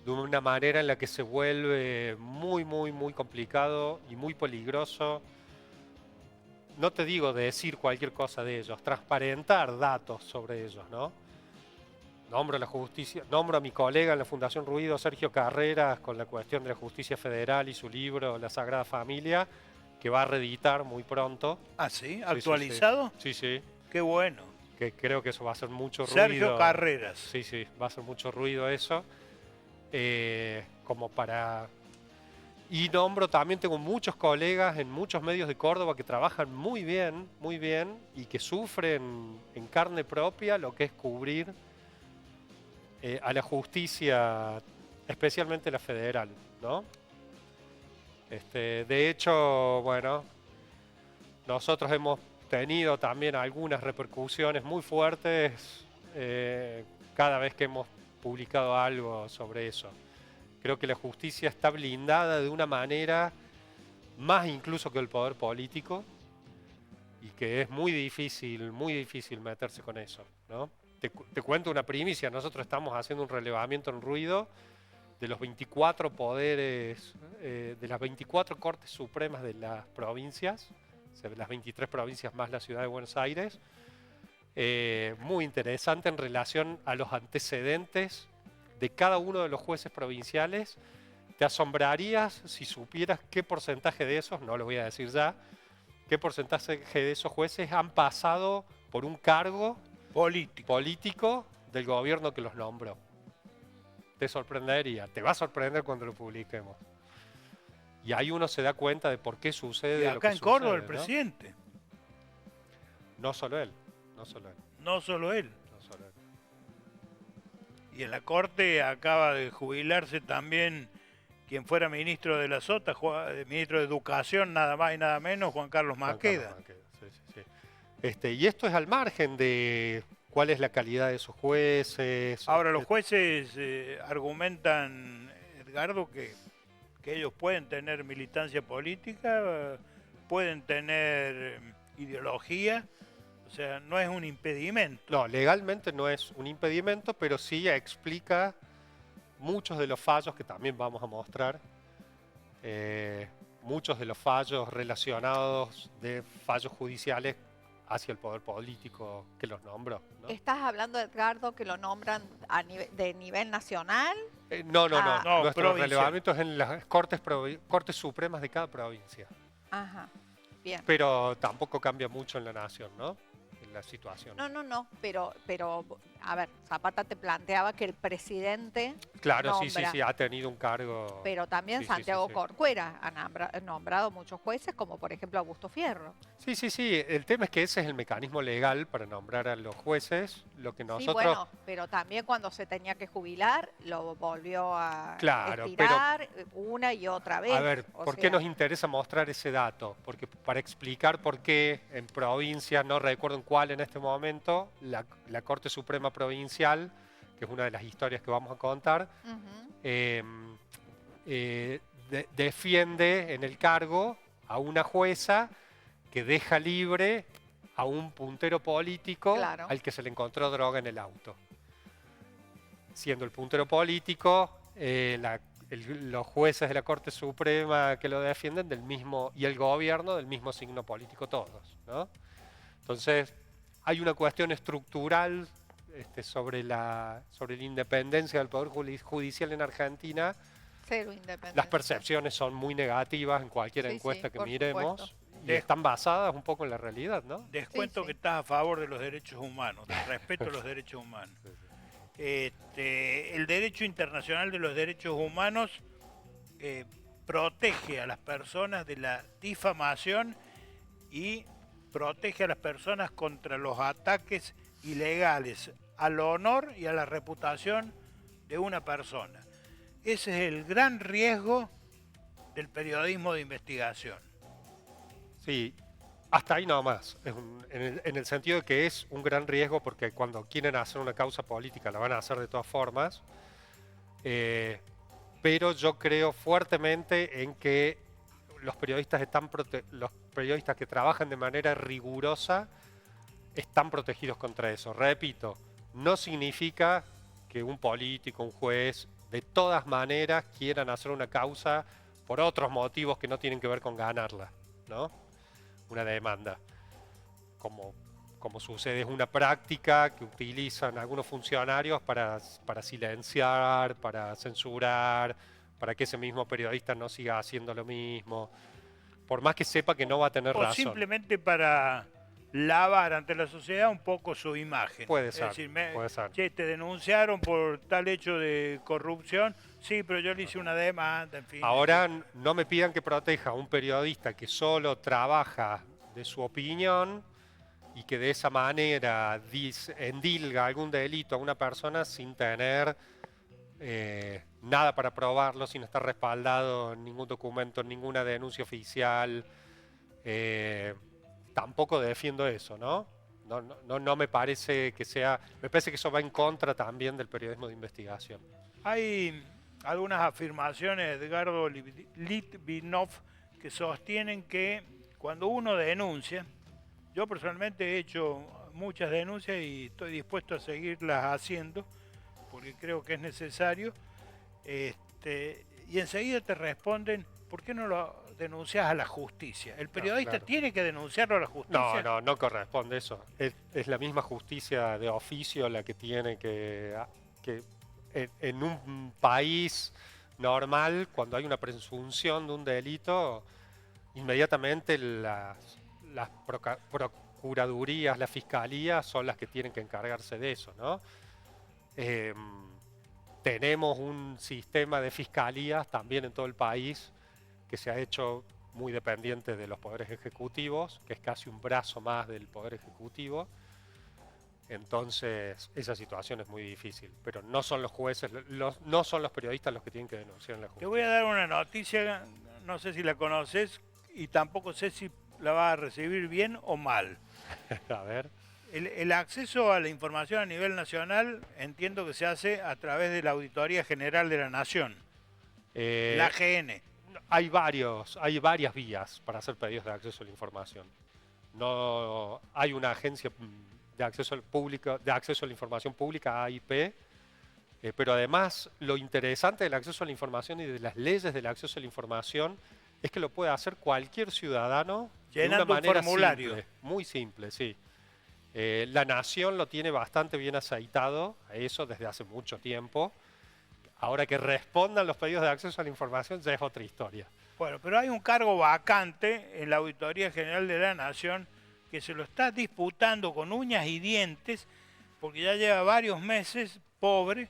de una manera en la que se vuelve muy, muy, muy complicado y muy peligroso. No te digo de decir cualquier cosa de ellos, transparentar datos sobre ellos, ¿no? Nombro a mi colega en la Fundación Ruido, Sergio Carreras, con la cuestión de la justicia federal y su libro La Sagrada Familia, que va a reeditar muy pronto. ¿Ah, sí? Sí, ¿Actualizado? Sí, sí. Qué bueno. Que creo que eso va a hacer mucho ruido. Sergio Carreras. Sí, va a hacer mucho ruido eso. Como para... Y nombro también, tengo muchos colegas en muchos medios de Córdoba que trabajan muy bien, y que sufren en carne propia lo que es cubrir a la justicia, especialmente la federal, ¿no? De hecho, bueno, nosotros hemos tenido también algunas repercusiones muy fuertes cada vez que hemos publicado algo sobre eso. Creo que la justicia está blindada de una manera más incluso que el poder político y que es muy difícil meterse con eso, ¿no? Te cuento una primicia, nosotros estamos haciendo un relevamiento en ruido de los 24 poderes, de las 24 cortes supremas de las provincias, o sea, de las 23 provincias más la ciudad de Buenos Aires, muy interesante en relación a los antecedentes de cada uno de los jueces provinciales. Te asombrarías si supieras qué porcentaje de esos, no lo voy a decir ya, qué porcentaje de esos jueces han pasado por un cargo político del gobierno que los nombró. Te sorprendería, te va a sorprender cuando lo publiquemos. Y ahí uno se da cuenta de por qué sucede. Y acá en Córdoba el presidente. No solo él, no solo él. No solo él. No solo él. Y en la Corte acaba de jubilarse también quien fuera ministro de la Sota, ministro de Educación, nada más y nada menos, Juan Carlos Maqueda. Sí. Y esto es al margen de cuál es la calidad de esos jueces. Ahora, los jueces argumentan, Edgardo, que ellos pueden tener militancia política, pueden tener ideología, o sea, no es un impedimento. No, legalmente no es un impedimento, pero sí explica muchos de los fallos que también vamos a mostrar, muchos de los fallos relacionados de fallos judiciales hacia el poder político que los nombró, ¿no? ¿Estás hablando, Edgardo, que lo nombran de nivel nacional? No. Nuestro provincia. relevamiento es en las cortes supremas de cada provincia. Ajá, bien. Pero tampoco cambia mucho en la nación, ¿no? En la situación. No, pero, a ver, Zapata te planteaba que el presidente Claro, nombra, sí, ha tenido un cargo. pero también Sí, Santiago sí. Corcuera ha nombrado muchos jueces, como por ejemplo Augusto Fierro. Sí, el tema es que ese es el mecanismo legal para nombrar a los jueces, lo que nosotros... Sí, bueno, pero también cuando se tenía que jubilar, lo volvió a Claro, estirar una y otra vez. A ver, O ¿por qué sea, nos interesa mostrar ese dato? Porque para explicar por qué en provincias, no recuerdo en cuál en este momento, la Corte Suprema Provincial, que es una de las historias que vamos a contar, ujú, defiende en el cargo a una jueza que deja libre a un puntero político Claro. al que se le encontró droga en el auto. Siendo el puntero político, los jueces de la Corte Suprema que lo defienden del mismo, y el gobierno del mismo signo político todos, ¿no? Entonces, hay una cuestión estructural sobre la independencia del Poder Judicial en Argentina. cero independencia. Las percepciones son muy negativas en cualquier Sí, encuesta sí, que por miremos. supuesto. Y están basadas un poco en la realidad, ¿no? Descuento Sí. que estás a favor de los derechos humanos, del respeto a los derechos humanos. El derecho internacional de los derechos humanos protege a las personas de la difamación y protege a las personas contra los ataques ilegales al honor y a la reputación de una persona. Ese es el gran riesgo del periodismo de investigación. Sí, hasta ahí nomás. En el sentido de que es un gran riesgo porque cuando quieren hacer una causa política la van a hacer de todas formas. Pero yo creo fuertemente en que los periodistas que trabajan de manera rigurosa están protegidos contra eso. Repito, no significa que un político, un juez, de todas maneras quieran hacer una causa por otros motivos que no tienen que ver con ganarla, ¿no? Una demanda. Como sucede, es una práctica que utilizan algunos funcionarios para silenciar, para censurar, para que ese mismo periodista no siga haciendo lo mismo, por más que sepa que no va a tener O razón. simplemente para lavar ante la sociedad un poco su imagen. Puede Es ser, decir, puede ser. che, te denunciaron por tal hecho de corrupción, Sí, pero yo le hice una demanda, en fin. Ahora no me pidan que proteja a un periodista que solo trabaja de su opinión y que de esa manera endilga algún delito a una persona sin tener nada para probarlo, sin estar respaldado en ningún documento, en ninguna denuncia oficial. Tampoco defiendo eso, ¿no? No me parece que sea... Me parece que eso va en contra también del periodismo de investigación. Hay algunas afirmaciones de Edgardo Litvinov que sostienen que cuando uno denuncia, yo personalmente he hecho muchas denuncias y estoy dispuesto a seguirlas haciendo porque creo que es necesario, y enseguida te responden, ¿por qué no lo denuncias a la justicia? ¿El periodista claro. tiene que denunciarlo a la justicia? No corresponde eso. Es la misma justicia de oficio la que tiene que en un país normal, cuando hay una presunción de un delito, inmediatamente las procuradurías, las fiscalías son las que tienen que encargarse de eso, ¿no? Tenemos un sistema de fiscalías también en todo el país que se ha hecho muy dependiente de los poderes ejecutivos, que es casi un brazo más del poder ejecutivo. Entonces, esa situación es muy difícil, pero no son los jueces, no son los periodistas los que tienen que denunciar en la justicia. Te voy a dar una noticia, no sé si la conoces y tampoco sé si la vas a recibir bien o mal. A ver. El acceso a la información a nivel nacional entiendo que se hace a través de la Auditoría General de la Nación, la AGN. Hay varias vías para hacer pedidos de acceso a la información. No hay una agencia de acceso a la información pública, AIP, pero además lo interesante del acceso a la información y de las leyes del acceso a la información es que lo puede hacer cualquier ciudadano llenando de una manera un formulario. simple, muy simple, sí. La Nación lo tiene bastante bien aceitado a eso desde hace mucho tiempo. Ahora que respondan los pedidos de acceso a la información ya es otra historia. Bueno, pero hay un cargo vacante en la Auditoría General de la Nación que se lo está disputando con uñas y dientes porque ya lleva varios meses, pobre,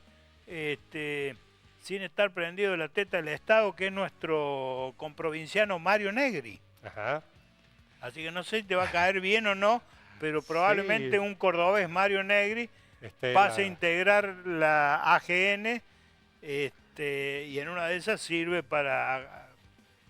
sin estar prendido de la teta del Estado, que es nuestro comprovinciano Mario Negri. Ajá. Así que no sé si te va a caer bien o no, pero probablemente Sí. un cordobés, Mario Negri, pase a integrar la AGN, y en una de esas sirve para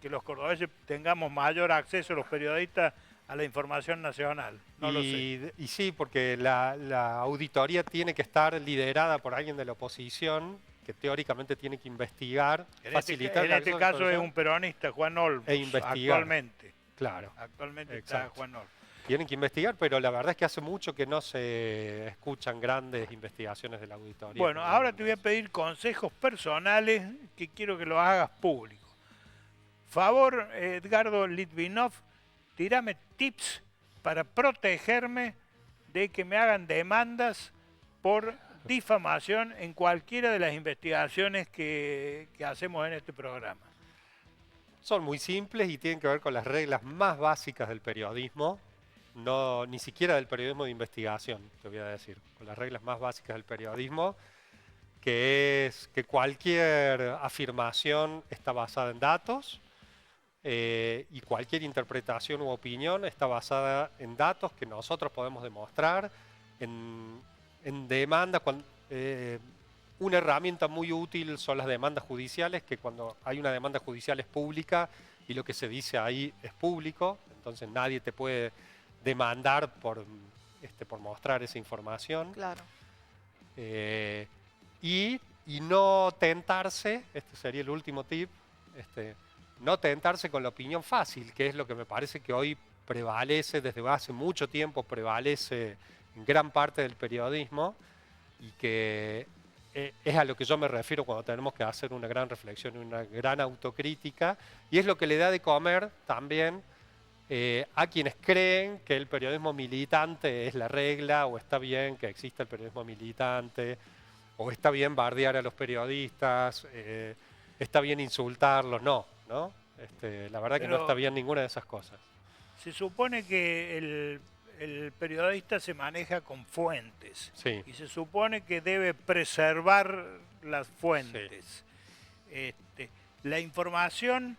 que los cordobeses tengamos mayor acceso, los periodistas, a la información nacional. No lo sé. Y sí, porque la auditoría tiene que estar liderada por alguien de la oposición que teóricamente tiene que investigar, facilitar En la este acceso a la caso es información un peronista, Juan Olmos, e investigar. actualmente. Claro. Actualmente Exacto. está Juan Olmos. Tienen que investigar, pero la verdad es que hace mucho que no se escuchan grandes investigaciones de la auditoría. Bueno, ahora te voy a pedir consejos personales que quiero que los hagas públicos. Favor, Edgardo Litvinov, tirame tips para protegerme de que me hagan demandas por difamación en cualquiera de las investigaciones que hacemos en este programa. Son muy simples y tienen que ver con las reglas más básicas del periodismo, no ni siquiera del periodismo de investigación, te voy a decir, con las reglas más básicas del periodismo, que es que cualquier afirmación está basada en datos y cualquier interpretación u opinión está basada en datos que nosotros podemos demostrar, en demandas. Una herramienta muy útil son las demandas judiciales, que cuando hay una demanda judicial es pública y lo que se dice ahí es público, entonces nadie te puede demandar por mostrar esa información. Claro. Y no tentarse, este sería el último tip, no tentarse con la opinión fácil, que es lo que me parece que hoy prevalece, desde hace mucho tiempo prevalece en gran parte del periodismo, y que es a lo que yo me refiero cuando tenemos que hacer una gran reflexión y una gran autocrítica, y es lo que le da de comer también a quienes creen que el periodismo militante es la regla, o está bien que exista el periodismo militante, o está bien bardear a los periodistas, está bien insultarlos. No. La verdad que no está bien ninguna de esas cosas. Se supone que el periodista se maneja con fuentes, Sí. y se supone que debe preservar las fuentes. la información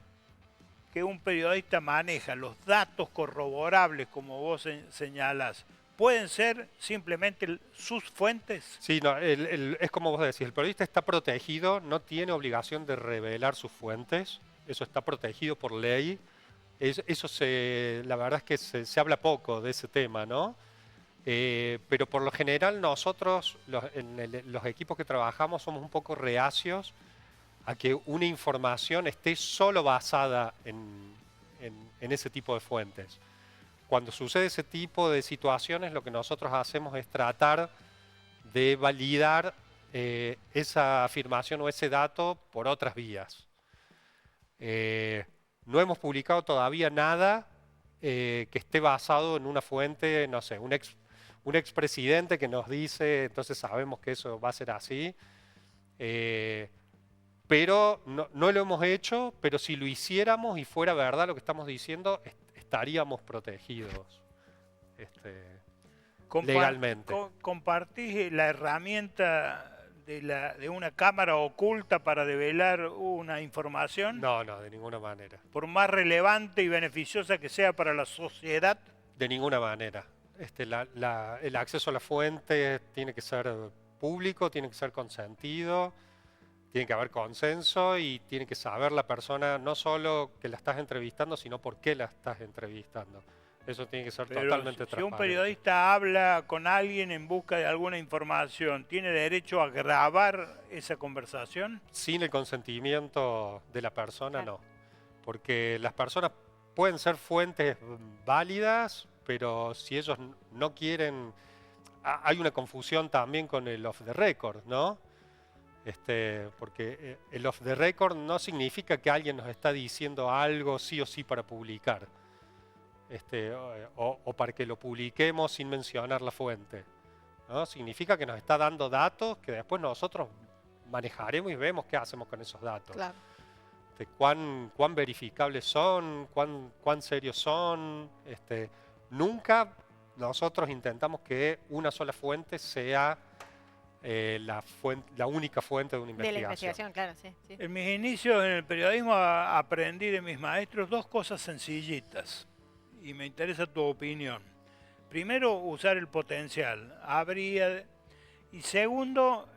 que un periodista maneja, los datos corroborables, como vos señalás, ¿pueden ser simplemente sus fuentes? Sí, no, es como vos decís, el periodista está protegido, no tiene obligación de revelar sus fuentes, eso está protegido por ley. La verdad es que se habla poco de ese tema, ¿no? Pero por lo general nosotros, los equipos que trabajamos, somos un poco reacios a que una información esté solo basada en ese tipo de fuentes. Cuando sucede ese tipo de situaciones, lo que nosotros hacemos es tratar de validar esa afirmación o ese dato por otras vías. No hemos publicado todavía nada que esté basado en una fuente, no sé, un expresidente que nos dice, entonces sabemos que eso va a ser así. Pero no lo hemos hecho, pero si lo hiciéramos y fuera verdad lo que estamos diciendo, estaríamos protegidos legalmente. ¿Compartís la herramienta de una cámara oculta para develar una información? No, de ninguna manera. Por más relevante y beneficiosa que sea para la sociedad. De ninguna manera. El acceso a la fuente tiene que ser público, tiene que ser consentido. Tiene que haber consenso y tiene que saber la persona no solo que la estás entrevistando, sino por qué la estás entrevistando. Eso tiene que ser totalmente transparente. Si un periodista habla con alguien en busca de alguna información, ¿tiene derecho a grabar esa conversación? Sin el consentimiento de la persona, no. Porque las personas pueden ser fuentes válidas, pero si ellos no quieren... Hay una confusión también con el off the record, ¿no? Porque el off the record no significa que alguien nos está diciendo algo sí o sí para publicar, o para que lo publiquemos sin mencionar la fuente, ¿no? Significa que nos está dando datos que después nosotros manejaremos y vemos qué hacemos con esos datos. Claro. Cuán verificables son, cuán serios son. Nunca nosotros intentamos que una sola fuente sea la única fuente de una investigación. De la investigación, claro, sí. En mis inicios en el periodismo aprendí de mis maestros dos cosas sencillitas y me interesa tu opinión. Primero, usar el potencial. Y segundo,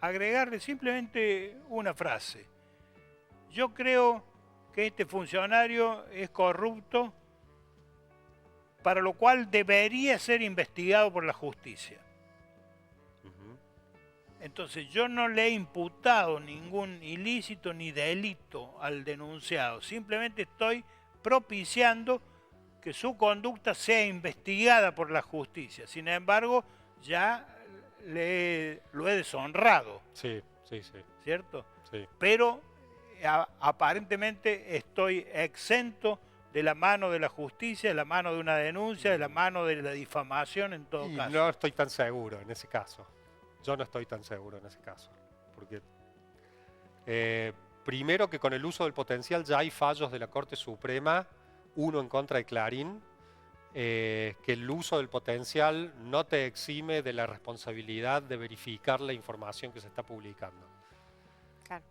agregarle simplemente una frase. Yo creo que este funcionario es corrupto, para lo cual debería ser investigado por la justicia. Entonces yo no le he imputado ningún ilícito ni delito al denunciado, simplemente estoy propiciando que su conducta sea investigada por la justicia. Sin embargo, ya lo he deshonrado. Sí. ¿Cierto? Sí. Pero aparentemente estoy exento de la mano de la justicia, de la mano de una denuncia, de la mano de la difamación en todo caso. No estoy tan seguro en ese caso. Yo no estoy tan seguro en ese caso. Porque primero que con el uso del potencial ya hay fallos de la Corte Suprema, uno en contra de Clarín, que el uso del potencial no te exime de la responsabilidad de verificar la información que se está publicando. Claro.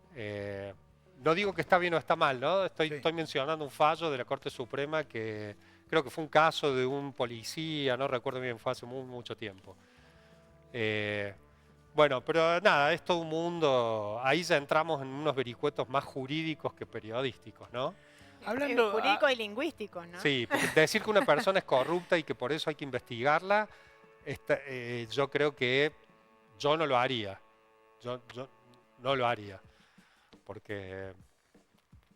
No digo que está bien o está mal, ¿no? Estoy mencionando un fallo de la Corte Suprema que creo que fue un caso de un policía, no recuerdo bien, fue hace mucho tiempo. Bueno, pero nada, es todo un mundo. Ahí ya entramos en unos vericuetos más jurídicos que periodísticos, ¿no? Jurídico y lingüístico, ¿no? Sí, porque decir que una persona es corrupta y que por eso hay que investigarla, yo creo que yo no lo haría. Yo no lo haría. Porque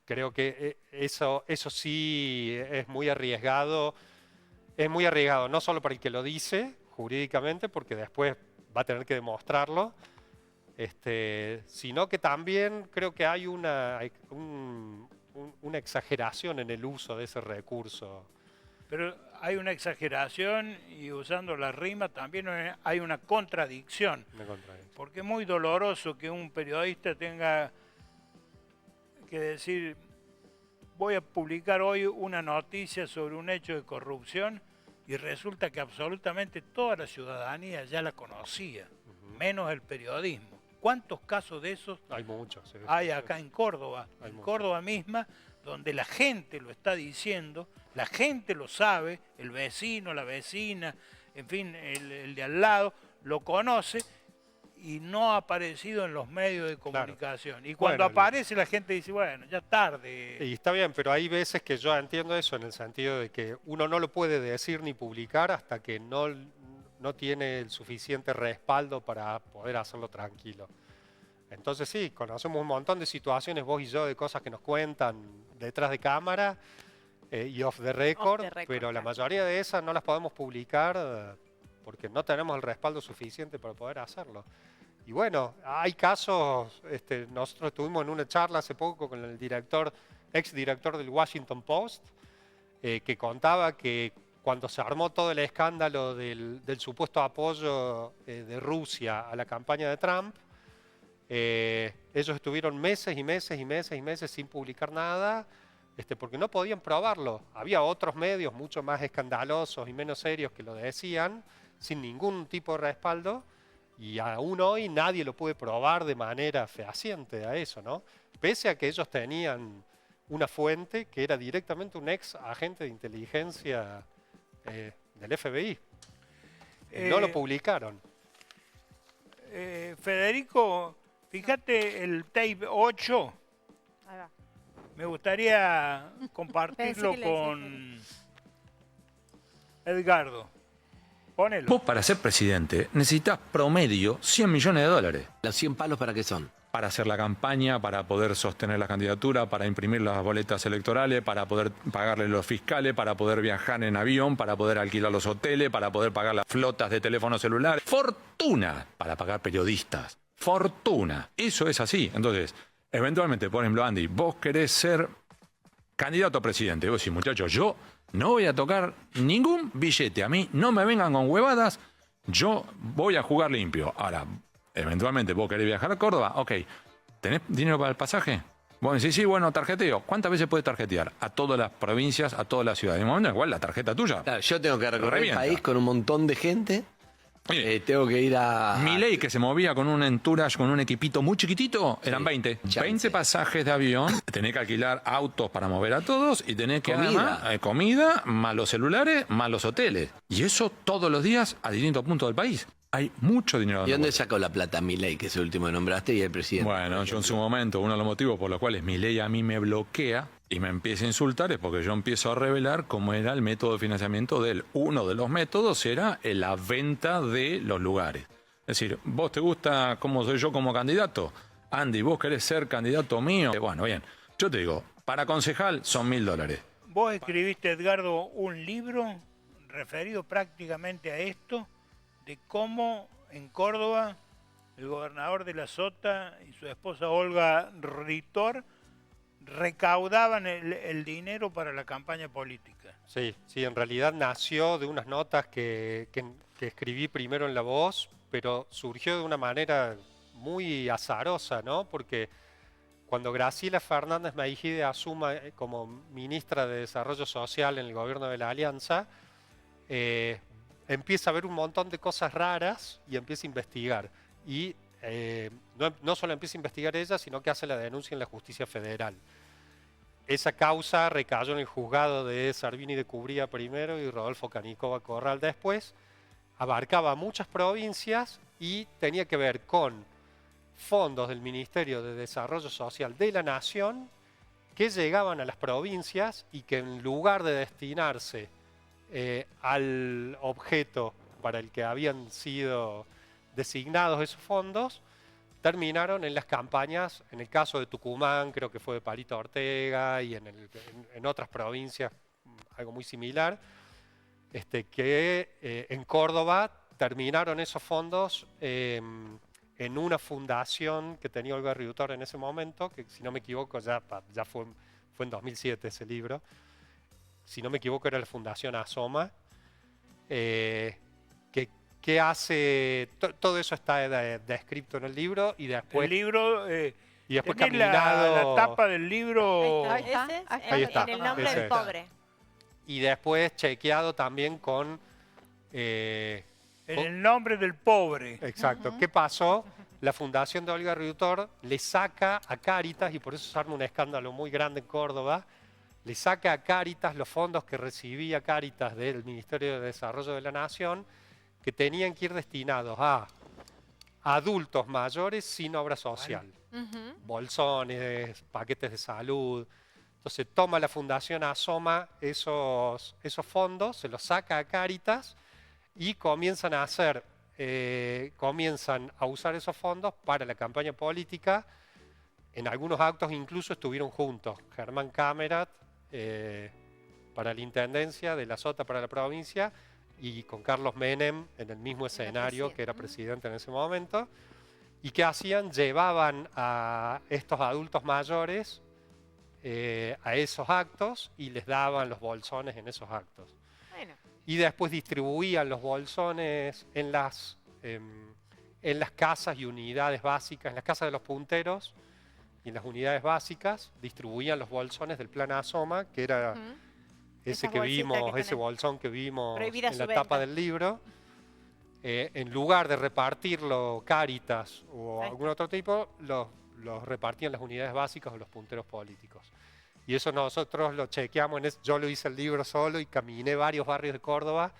creo que eso sí es muy arriesgado. Es muy arriesgado no solo para el que lo dice jurídicamente, porque después va a tener que demostrarlo, sino que también creo que hay una exageración en el uso de ese recurso. Pero hay una exageración y usando la rima también hay una contradicción. Porque es muy doloroso que un periodista tenga que decir, voy a publicar hoy una noticia sobre un hecho de corrupción y resulta que absolutamente toda la ciudadanía ya la conocía, menos el periodismo. ¿Cuántos casos de esos Hay muchos. Sí. hay acá en Córdoba? Hay En muchos. Córdoba misma, donde la gente lo está diciendo, la gente lo sabe, el vecino, la vecina, en fin, el de al lado, lo conoce y no ha aparecido en los medios de comunicación. Y cuando Bueno, aparece la gente dice, bueno, ya es tarde. Y está bien, pero hay veces que yo entiendo eso en el sentido de que uno no lo puede decir ni publicar hasta que no tiene el suficiente respaldo para poder hacerlo tranquilo. Entonces sí, conocemos un montón de situaciones, vos y yo, de cosas que nos cuentan detrás de cámara y off the record, pero la mayoría de esas no las podemos publicar porque no tenemos el respaldo suficiente para poder hacerlo. Y bueno, hay casos, nosotros estuvimos en una charla hace poco con el ex director del Washington Post, que contaba que cuando se armó todo el escándalo del supuesto apoyo de Rusia a la campaña de Trump, ellos estuvieron meses y meses y meses y meses sin publicar nada, porque no podían probarlo. Había otros medios mucho más escandalosos y menos serios que lo decían, sin ningún tipo de respaldo, y aún hoy nadie lo puede probar de manera fehaciente a eso, ¿no? Pese a que ellos tenían una fuente que era directamente un ex agente de inteligencia del FBI. No lo publicaron. Federico, fíjate el tape 8. Ahí va. Me gustaría compartirlo Pensé que le con Edgardo. Ponelo. Vos para ser presidente necesitas promedio 100 millones de dólares. ¿Los 100 palos para qué son? Para hacer la campaña, para poder sostener la candidatura, para imprimir las boletas electorales, para poder pagarle los fiscales, para poder viajar en avión, para poder alquilar los hoteles, para poder pagar las flotas de teléfonos celulares. Fortuna para pagar periodistas. Fortuna. Eso es así. Entonces, eventualmente, por ejemplo, Andy, vos querés ser candidato a presidente. Vos decís, muchachos, yo no voy a tocar ningún billete. A mí no me vengan con huevadas. Yo voy a jugar limpio. Ahora, eventualmente vos querés viajar a Córdoba. Ok, ¿tenés dinero para el pasaje? Vos decís, sí, bueno, tarjeteo. ¿Cuántas veces puedes tarjetear? A todas las provincias, a todas las ciudades. De momento, igual la tarjeta tuya. Claro, yo tengo que recorrer Revienta. el país con un montón de gente. Tengo que ir a... Milei, que se movía con un entourage, con un equipito muy chiquitito, eran 20. chance. 20 pasajes de avión. Tenés que alquilar autos para mover a todos y tenés que Comida. además, comida, más los celulares, más los hoteles. Y eso todos los días a distintos puntos del país. Hay mucho dinero. ¿Y dónde sacó la plata Milei, que es el último que nombraste, y el presidente? Bueno, yo en su momento, uno de los motivos por los cuales Milei a mí me bloquea y me empieza a insultar es porque yo empiezo a revelar cómo era el método de financiamiento de él. Uno de los métodos era la venta de los lugares. Es decir, ¿vos te gusta cómo soy yo como candidato? Andy, ¿vos querés ser candidato mío? Bueno, bien, yo te digo, para concejal son $1000. Vos escribiste, Edgardo, un libro referido prácticamente a esto, de cómo en Córdoba el gobernador de la Sota y su esposa Olga Ritor recaudaban el dinero para la campaña política. Sí, sí, en realidad nació de unas notas que escribí primero en La Voz, pero surgió de una manera muy azarosa, ¿no? Porque cuando Graciela Fernández Meijide asuma como ministra de Desarrollo Social en el gobierno de la Alianza, empieza a ver un montón de cosas raras y empieza a investigar. Y no solo empieza a investigar ella, sino que hace la denuncia en la justicia federal. Esa causa recayó en el juzgado de Servini de Cubría primero y Rodolfo Canicova Corral después. Abarcaba muchas provincias y tenía que ver con fondos del Ministerio de Desarrollo Social de la Nación que llegaban a las provincias y que en lugar de destinarse al objeto para el que habían sido designados esos fondos, terminaron en las campañas, en el caso de Tucumán, creo que fue de Palito Ortega, y en otras provincias algo muy similar, que en Córdoba terminaron esos fondos en una fundación que tenía Olga Riutor en ese momento, que si no me equivoco ya fue en 2007 ese libro, si no me equivoco era la Fundación Asoma, que hace, todo eso está descrito en el libro y después... El libro, y después tenés caminado... la tapa del libro. Ahí está, Ese es ahí está, en el nombre ese del es. pobre. Y después chequeado también con... En el nombre del pobre. exacto. ¿Qué pasó la fundación de Olga Riutor le saca a Cáritas, y por eso se arma un escándalo muy grande en Córdoba, le saca a Cáritas los fondos que recibía Cáritas del Ministerio de Desarrollo de la Nación, que tenían que ir destinados a adultos mayores sin obra social. Bolsones, paquetes de salud. Entonces toma la Fundación Asoma esos fondos, se los saca a Cáritas y comienzan a hacer, comienzan a usar esos fondos para la campaña política. En algunos actos incluso estuvieron juntos. Germán Camerat para la Intendencia, De la Sota para la provincia, y con Carlos Menem en el mismo escenario, que era presidente en ese momento. ¿Y qué hacían? Llevaban a estos adultos mayores a esos actos y les daban los bolsones en esos actos. Bueno. Y después distribuían los bolsones en las casas y unidades básicas, en las casas de los punteros y en las unidades básicas, distribuían los bolsones del Plan Asoma, que era ese que vimos, ese bolsón que vimos en la tapa del libro. En lugar de repartirlo Cáritas o algún otro tipo, los repartían las unidades básicas o los punteros políticos. Y eso nosotros lo chequeamos, yo lo hice el libro solo y caminé varios barrios de Córdoba,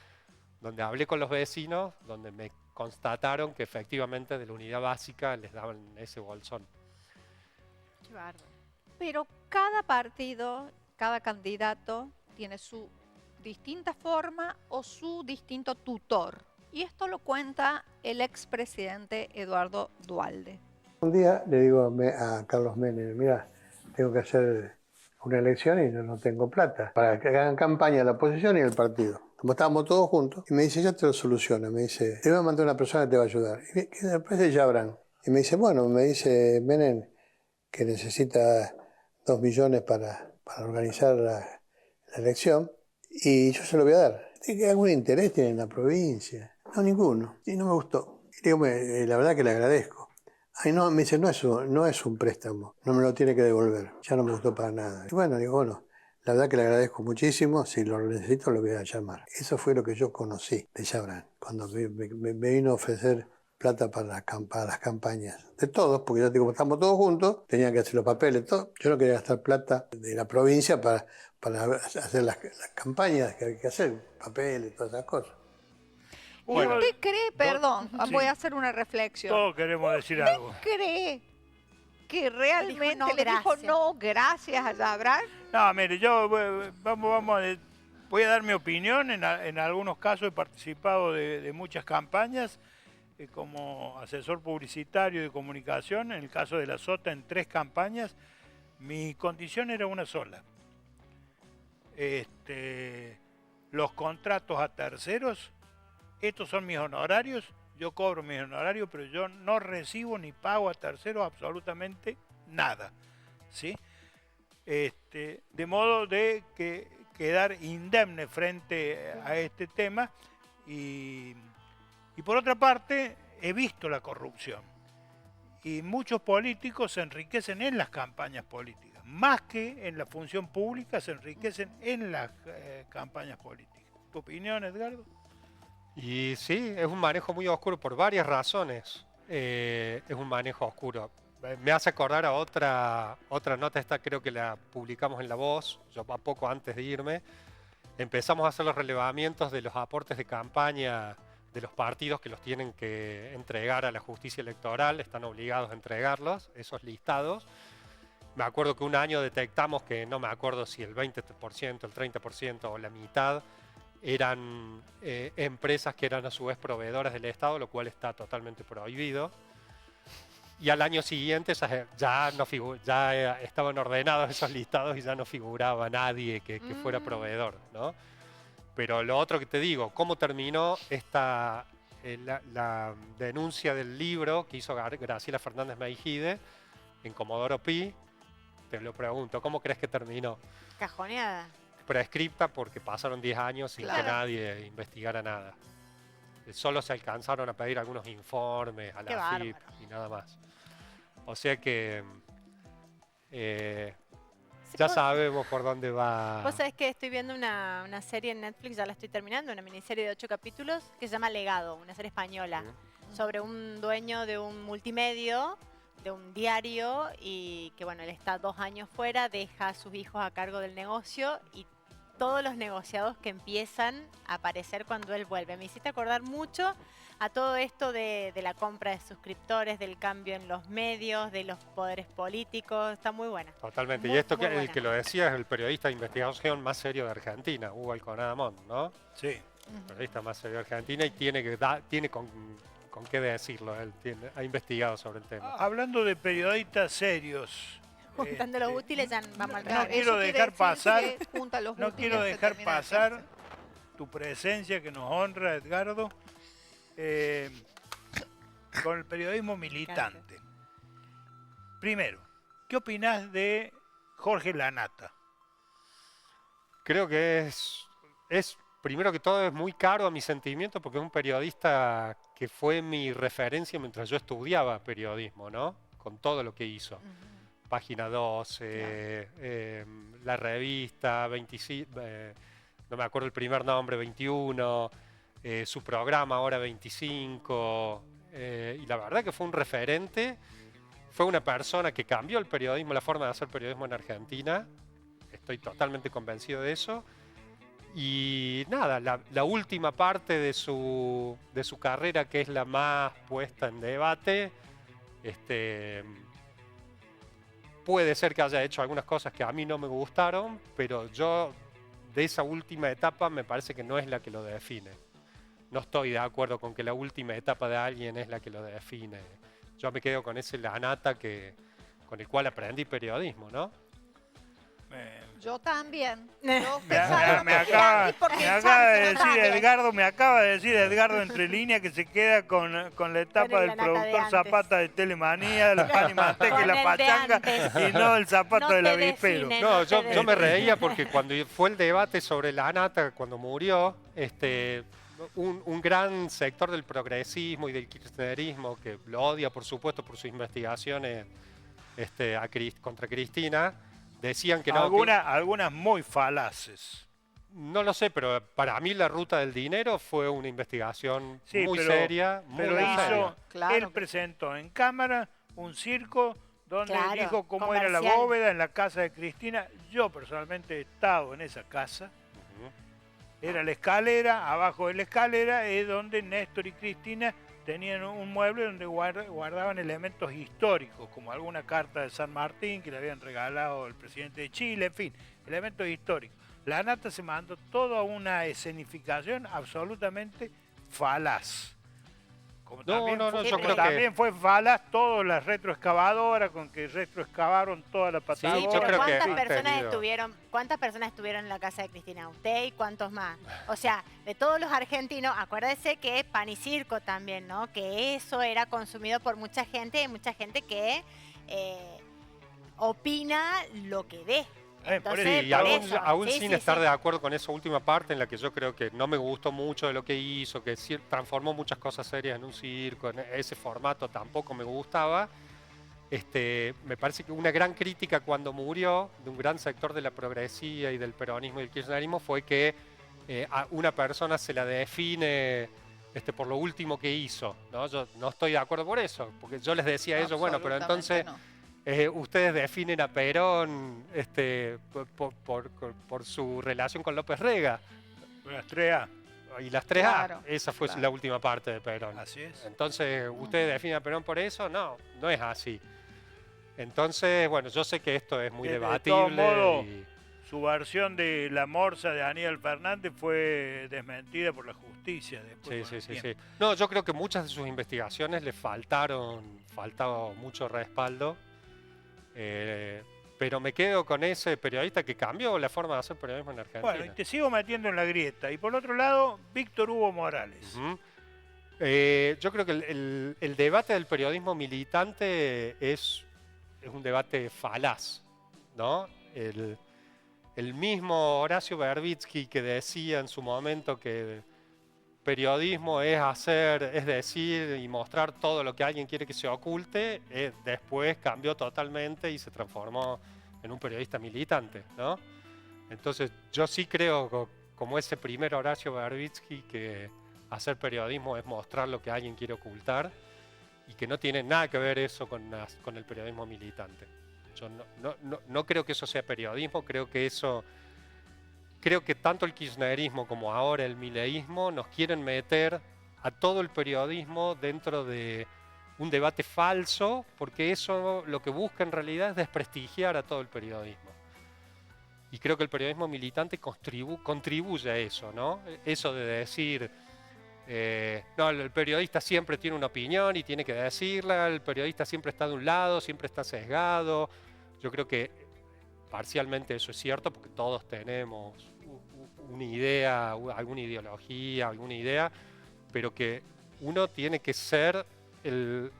donde hablé con los vecinos, donde me constataron que efectivamente de la unidad básica les daban ese bolsón. Qué bárbaro. Pero cada partido, cada candidato tiene su distinta forma o su distinto tutor. Y esto lo cuenta el expresidente Eduardo Duhalde. Un día le digo a Carlos Menem, mira, tengo que hacer una elección y no tengo plata para que hagan campaña la oposición y el partido. Como estábamos todos juntos, y me dice, yo te lo soluciono. Me dice, te voy a mandar una persona que te va a ayudar. Y después de Jabrán. Y me dice, bueno, me dice Menem que necesita 2 millones para organizar la elección y yo se lo voy a dar. ¿Tiene algún interés tiene en la provincia? No, ninguno. Y no me gustó. Y digo, la verdad que le agradezco. Ay, no, me dice, no es un préstamo, no me lo tiene que devolver. Ya no me gustó para nada. Y bueno, digo, bueno, la verdad que le agradezco muchísimo, si lo necesito lo voy a llamar. Eso fue lo que yo conocí de Jabrán, cuando me vino a ofrecer plata para las campañas. De todos, porque ya digo, estamos todos juntos, tenían que hacer los papeles, todo. Yo no quería gastar plata de la provincia para hacer las campañas que hay que hacer, papeles, todas esas cosas. Bueno, ¿usted cree, perdón, sí, voy a hacer una reflexión? Todos queremos decir algo. ¿Usted cree que realmente no, le dijo no gracias a Jabrán? No, mire, yo voy a dar mi opinión. En algunos casos he participado de muchas campañas como asesor publicitario de comunicación. En el caso de la Sota, en 3 campañas, mi condición era una sola. Los contratos a terceros, estos son mis honorarios, yo cobro mis honorarios, pero yo no recibo ni pago a terceros absolutamente nada, ¿sí? De modo de quedar indemne frente a este tema y por otra parte he visto la corrupción y muchos políticos se enriquecen en las campañas políticas, más que en la función pública se enriquecen en las campañas políticas. ¿Tu opinión, Edgardo? Y sí, es un manejo muy oscuro por varias razones. Es un manejo oscuro. Me hace acordar a otra nota, esta creo que la publicamos en La Voz, yo a poco antes de irme. Empezamos a hacer los relevamientos de los aportes de campaña de los partidos que los tienen que entregar a la justicia electoral, están obligados a entregarlos, esos listados. Me acuerdo que un año detectamos que, no me acuerdo si el 20%, el 30% o la mitad, eran empresas que eran a su vez proveedoras del Estado, lo cual está totalmente prohibido. Y al año siguiente ya estaban ordenados esos listados y ya no figuraba nadie que fuera proveedor, ¿no? Pero lo otro que te digo, ¿cómo terminó la denuncia del libro que hizo Graciela Fernández Meijide en Comodoro Pi? Te lo pregunto, ¿cómo crees que terminó? Cajoneada. Prescripta porque pasaron 10 años sin que nadie investigara nada. Solo se alcanzaron a pedir algunos informes a la AFIP y nada más. O sea que ya sabemos por dónde va. Vos sabés que estoy viendo una serie en Netflix, ya la estoy terminando, una miniserie de 8 capítulos que se llama Legado, una serie española. sobre un dueño de un multimedio, de un diario, y que bueno, él está 2 años fuera, deja a sus hijos a cargo del negocio y todos los negociados que empiezan a aparecer cuando él vuelve. Me hiciste acordar mucho a todo esto de la compra de suscriptores, del cambio en los medios, de los poderes políticos. Está muy buena. Totalmente. Muy, Y esto muy el buena. que lo decía es el periodista de investigación más serio de Argentina, Hugo Alconadamón, ¿no? Sí. El periodista más serio de Argentina y tiene con qué decirlo. Él ha investigado sobre el tema. Hablando de periodistas serios, Juntando los útiles ya vamos al no revés. quiero Eso quiere dejar decir pasar, que junta los no útiles, quiero se dejar termina de pasar hacerse. tu presencia que nos honra, Edgardo, con el periodismo militante. Primero, ¿qué opinás de Jorge Lanata? Creo que es, primero que todo, es muy caro a mi sentimiento porque es un periodista que fue mi referencia mientras yo estudiaba periodismo, ¿no? Con todo lo que hizo. Página 12, la revista 25, no me acuerdo el primer nombre, 21, su programa ahora 25, y la verdad que fue un referente, fue una persona que cambió el periodismo, la forma de hacer periodismo en Argentina, estoy totalmente convencido de eso. Y nada, la última parte de su carrera, que es la más puesta en debate, puede ser que haya hecho algunas cosas que a mí no me gustaron, pero yo de esa última etapa me parece que no es la que lo define. No estoy de acuerdo con que la última etapa de alguien es la que lo define. Yo me quedo con ese Lanata con el cual aprendí periodismo, ¿no? Yo también. Me acaba de decir Edgardo entre líneas que se queda con la etapa del productor Zapata de Telemanía, la pan y manteca y la pachanga, y no el zapato del avispero. No, yo me reía porque cuando fue el debate sobre Lanata, cuando murió, un gran sector del progresismo y del kirchnerismo, que lo odia por supuesto por sus investigaciones contra Cristina, decían que no. Algunas muy falaces. No lo sé, pero para mí la ruta del dinero fue una investigación muy seria. Él presentó en cámara un circo donde dijo cómo era la comercial. bóveda en la casa de Cristina. Yo personalmente he estado en esa casa. Era la escalera, abajo de la escalera es donde Néstor y Cristina tenían un mueble donde guardaban elementos históricos, como alguna carta de San Martín que le habían regalado el presidente de Chile, en fin, elementos históricos. Lanata se mandó toda una escenificación absolutamente falaz. Como también fue falaz todas las retroexcavadoras con que retroexcavaron toda la Patagonia. Sí, pero ¿cuántas personas estuvieron en la casa de Cristina? ¿Usted y cuántos más? O sea, de todos los argentinos, acuérdese que pan y circo también, ¿no? Que eso era consumido por mucha gente, y mucha gente que opina lo que ve. Entonces, y aún sin estar de acuerdo con esa última parte en la que yo creo que no me gustó mucho de lo que hizo, que transformó muchas cosas serias en un circo, en ese formato tampoco me gustaba. Me parece que una gran crítica cuando murió de un gran sector de la progresía y del peronismo y del kirchnerismo fue que a una persona se la define por lo último que hizo, ¿no? Yo no estoy de acuerdo por eso, porque yo les decía a ellos, bueno, pero entonces... ustedes definen a Perón por su relación con López Rega. Las 3A. Y las 3A, Claro, esa fue la última parte de Perón. Así es. Entonces, ¿ustedes definen a Perón por eso? No, no es así. Entonces, bueno, yo sé que esto es muy debatible. De todo modo, su versión de la morsa de Aníbal Fernández fue desmentida por la justicia. Sí. No, yo creo que muchas de sus investigaciones le faltaba mucho respaldo. Pero me quedo con ese periodista que cambió la forma de hacer periodismo en Argentina. Bueno, y te sigo metiendo en la grieta. Y por otro lado, Víctor Hugo Morales. Yo creo que el debate del periodismo militante es un debate falaz, ¿no? El mismo Horacio Verbitsky que decía en su momento que periodismo es decir y mostrar todo lo que alguien quiere que se oculte, después cambió totalmente y se transformó en un periodista militante, ¿no? Entonces yo sí creo, como ese primer Horacio Verbitsky, que hacer periodismo es mostrar lo que alguien quiere ocultar y que no tiene nada que ver eso con el periodismo militante. Yo no creo que eso sea periodismo, creo que tanto el kirchnerismo como ahora el mileísmo nos quieren meter a todo el periodismo dentro de un debate falso, porque eso lo que busca en realidad es desprestigiar a todo el periodismo. Y creo que el periodismo militante contribuye a eso, ¿no? Eso de decir, no, el periodista siempre tiene una opinión y tiene que decirla, el periodista siempre está de un lado, siempre está sesgado. Yo creo que parcialmente eso es cierto, porque todos tenemos una idea, alguna ideología, alguna idea, pero que uno tiene que ser el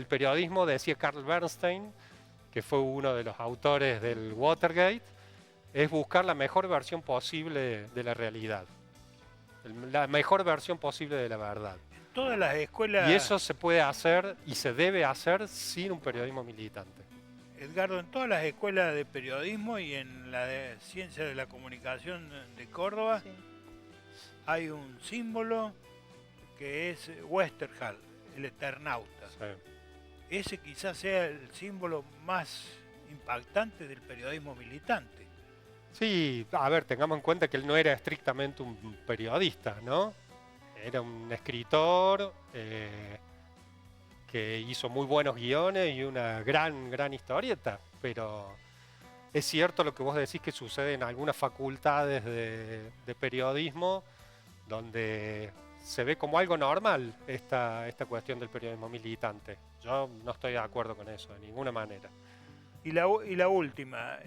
periodismo, decía Carl Bernstein, que fue uno de los autores del Watergate, es buscar la mejor versión posible de la realidad, la mejor versión posible de la verdad. Todas las escuelas... Y eso se puede hacer y se debe hacer sin un periodismo militante. Edgardo, en todas las escuelas de periodismo y en la de Ciencia de la Comunicación de Córdoba, sí, hay un símbolo que es Westerhall, el Eternauta. Sí. Ese quizás sea el símbolo más impactante del periodismo militante. Sí, a ver, tengamos en cuenta que él no era estrictamente un periodista, ¿no? Era un escritor que hizo muy buenos guiones y una gran historieta, pero es cierto lo que vos decís que sucede en algunas facultades de periodismo donde se ve como algo normal esta cuestión del periodismo militante. Yo no estoy de acuerdo con eso, de ninguna manera. Y la última,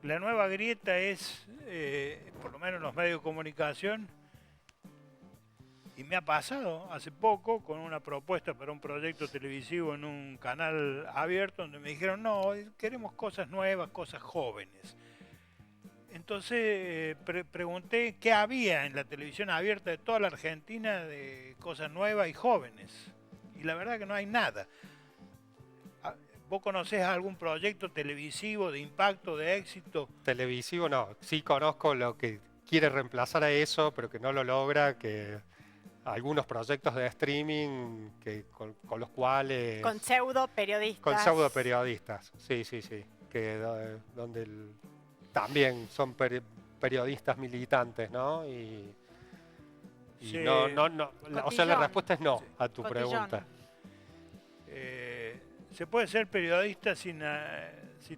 la nueva grieta es, por lo menos en los medios de comunicación, y me ha pasado hace poco con una propuesta para un proyecto televisivo en un canal abierto donde me dijeron, no, queremos cosas nuevas, cosas jóvenes. Entonces pregunté qué había en la televisión abierta de toda la Argentina de cosas nuevas y jóvenes. Y la verdad que no hay nada. ¿Vos conocés algún proyecto televisivo de impacto, de éxito? Televisivo no. Sí conozco lo que quiere reemplazar a eso, pero que no lo logra, que algunos proyectos de streaming con los cuales... Con pseudo periodistas. Con pseudo periodistas, sí. Que donde también son periodistas militantes, ¿no? Y sí, no. O sea, la respuesta es no a tu pregunta. ¿Se puede ser periodista sin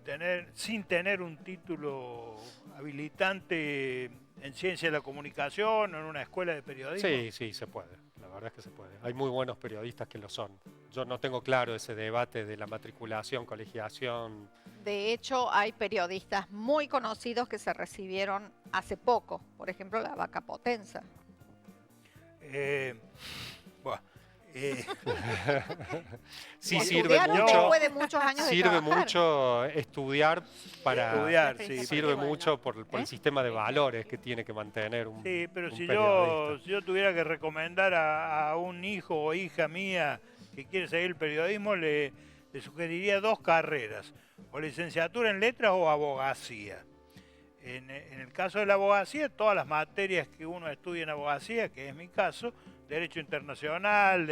tener un título habilitante en ciencia de la comunicación o en una escuela de periodismo? Sí, se puede. La verdad es que se puede. Hay muy buenos periodistas que lo son. Yo no tengo claro ese debate de la matriculación, colegiación. De hecho, hay periodistas muy conocidos que se recibieron hace poco. Por ejemplo, la Vaca Potenza. Sí, sirve mucho. Después de muchos años sirve mucho estudiar para estudiar, sí, sirve mucho por el sistema de valores que tiene que mantener un Sí, pero si periodista. yo tuviera que recomendar a un hijo o hija mía que quiere seguir el periodismo, le sugeriría 2 carreras, o licenciatura en letras o abogacía. En el caso de la abogacía, todas las materias que uno estudia en abogacía, que es mi caso, derecho internacional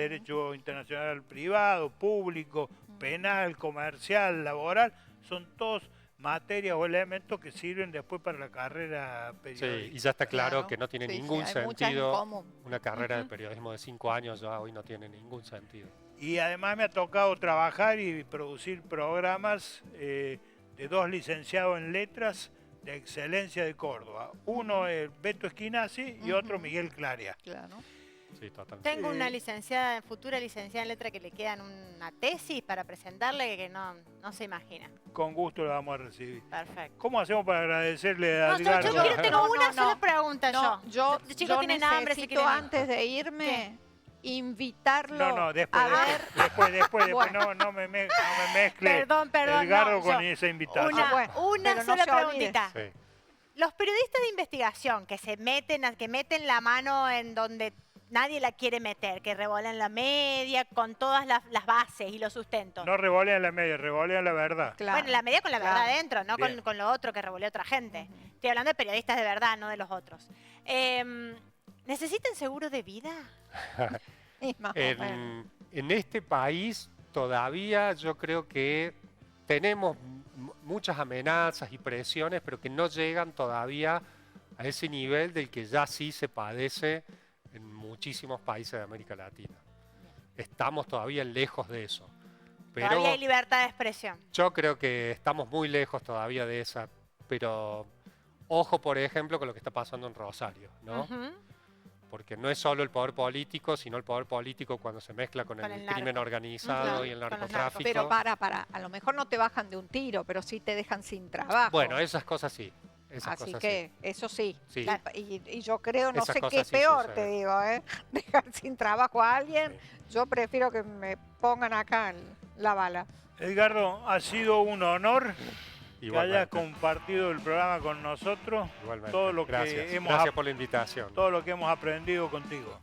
privado, público, penal, comercial, laboral, son todos materias o elementos que sirven después para la carrera periodística. Sí, y ya está claro que no tiene ningún sentido una carrera de periodismo de 5 años, ya hoy no tiene ningún sentido. Y además me ha tocado trabajar y producir programas de 2 licenciados en letras de excelencia de Córdoba. Uno es Beto Esquinazzi y otro Miguel Claria. Claro. Sí, totalmente. Tengo una futura licenciada en letra que le quedan una tesis para presentarle que no se imagina. Con gusto la vamos a recibir. Perfecto. ¿Cómo hacemos para agradecerle a Edgardo? Yo tengo una sola pregunta. Yo Los chicos tienen hambre, si quieren. Antes de irme, invitarlo después, a ver. Después, bueno. no me mezcle perdón, Edgardo con esa invitación. Una sola preguntita. Sí. Los periodistas de investigación que meten la mano en donde nadie la quiere meter, que revolean la media con todas las bases y los sustentos. No revolean la media, revolean la verdad. Claro, Bueno, la media con la verdad claro. adentro, no con lo otro que revolea otra gente. Estoy hablando de periodistas de verdad, no de los otros. ¿Necesitan seguro de vida? Más o menos. En este país todavía yo creo que tenemos muchas amenazas y presiones, pero que no llegan todavía a ese nivel del que ya sí se padece en muchísimos países de América Latina. Estamos todavía lejos de eso. Pero Todavía hay libertad de expresión. yo creo que estamos muy lejos todavía de esa, pero ojo, por ejemplo, con lo que está pasando en Rosario, ¿no? Ujú. Porque no es solo el poder político, sino el poder político cuando se mezcla con Con el el crimen narco. organizado Ujú. y el Con los narcotráfico. Pero para, a lo mejor no te bajan de un tiro, pero sí te dejan sin trabajo. Bueno, esas cosas sí. Esas Así cosas que eso sí. Sí. Y yo creo, no Esas sé qué cosas es sí peor, suceden. te digo, dejar sin trabajo a alguien. Sí. Yo prefiero que me pongan acá la bala. Edgardo, ha sido un honor que Igualmente. hayas compartido el programa con nosotros. Igualmente. Todo lo Gracias. que hemos Gracias por la invitación. todo lo que hemos aprendido contigo.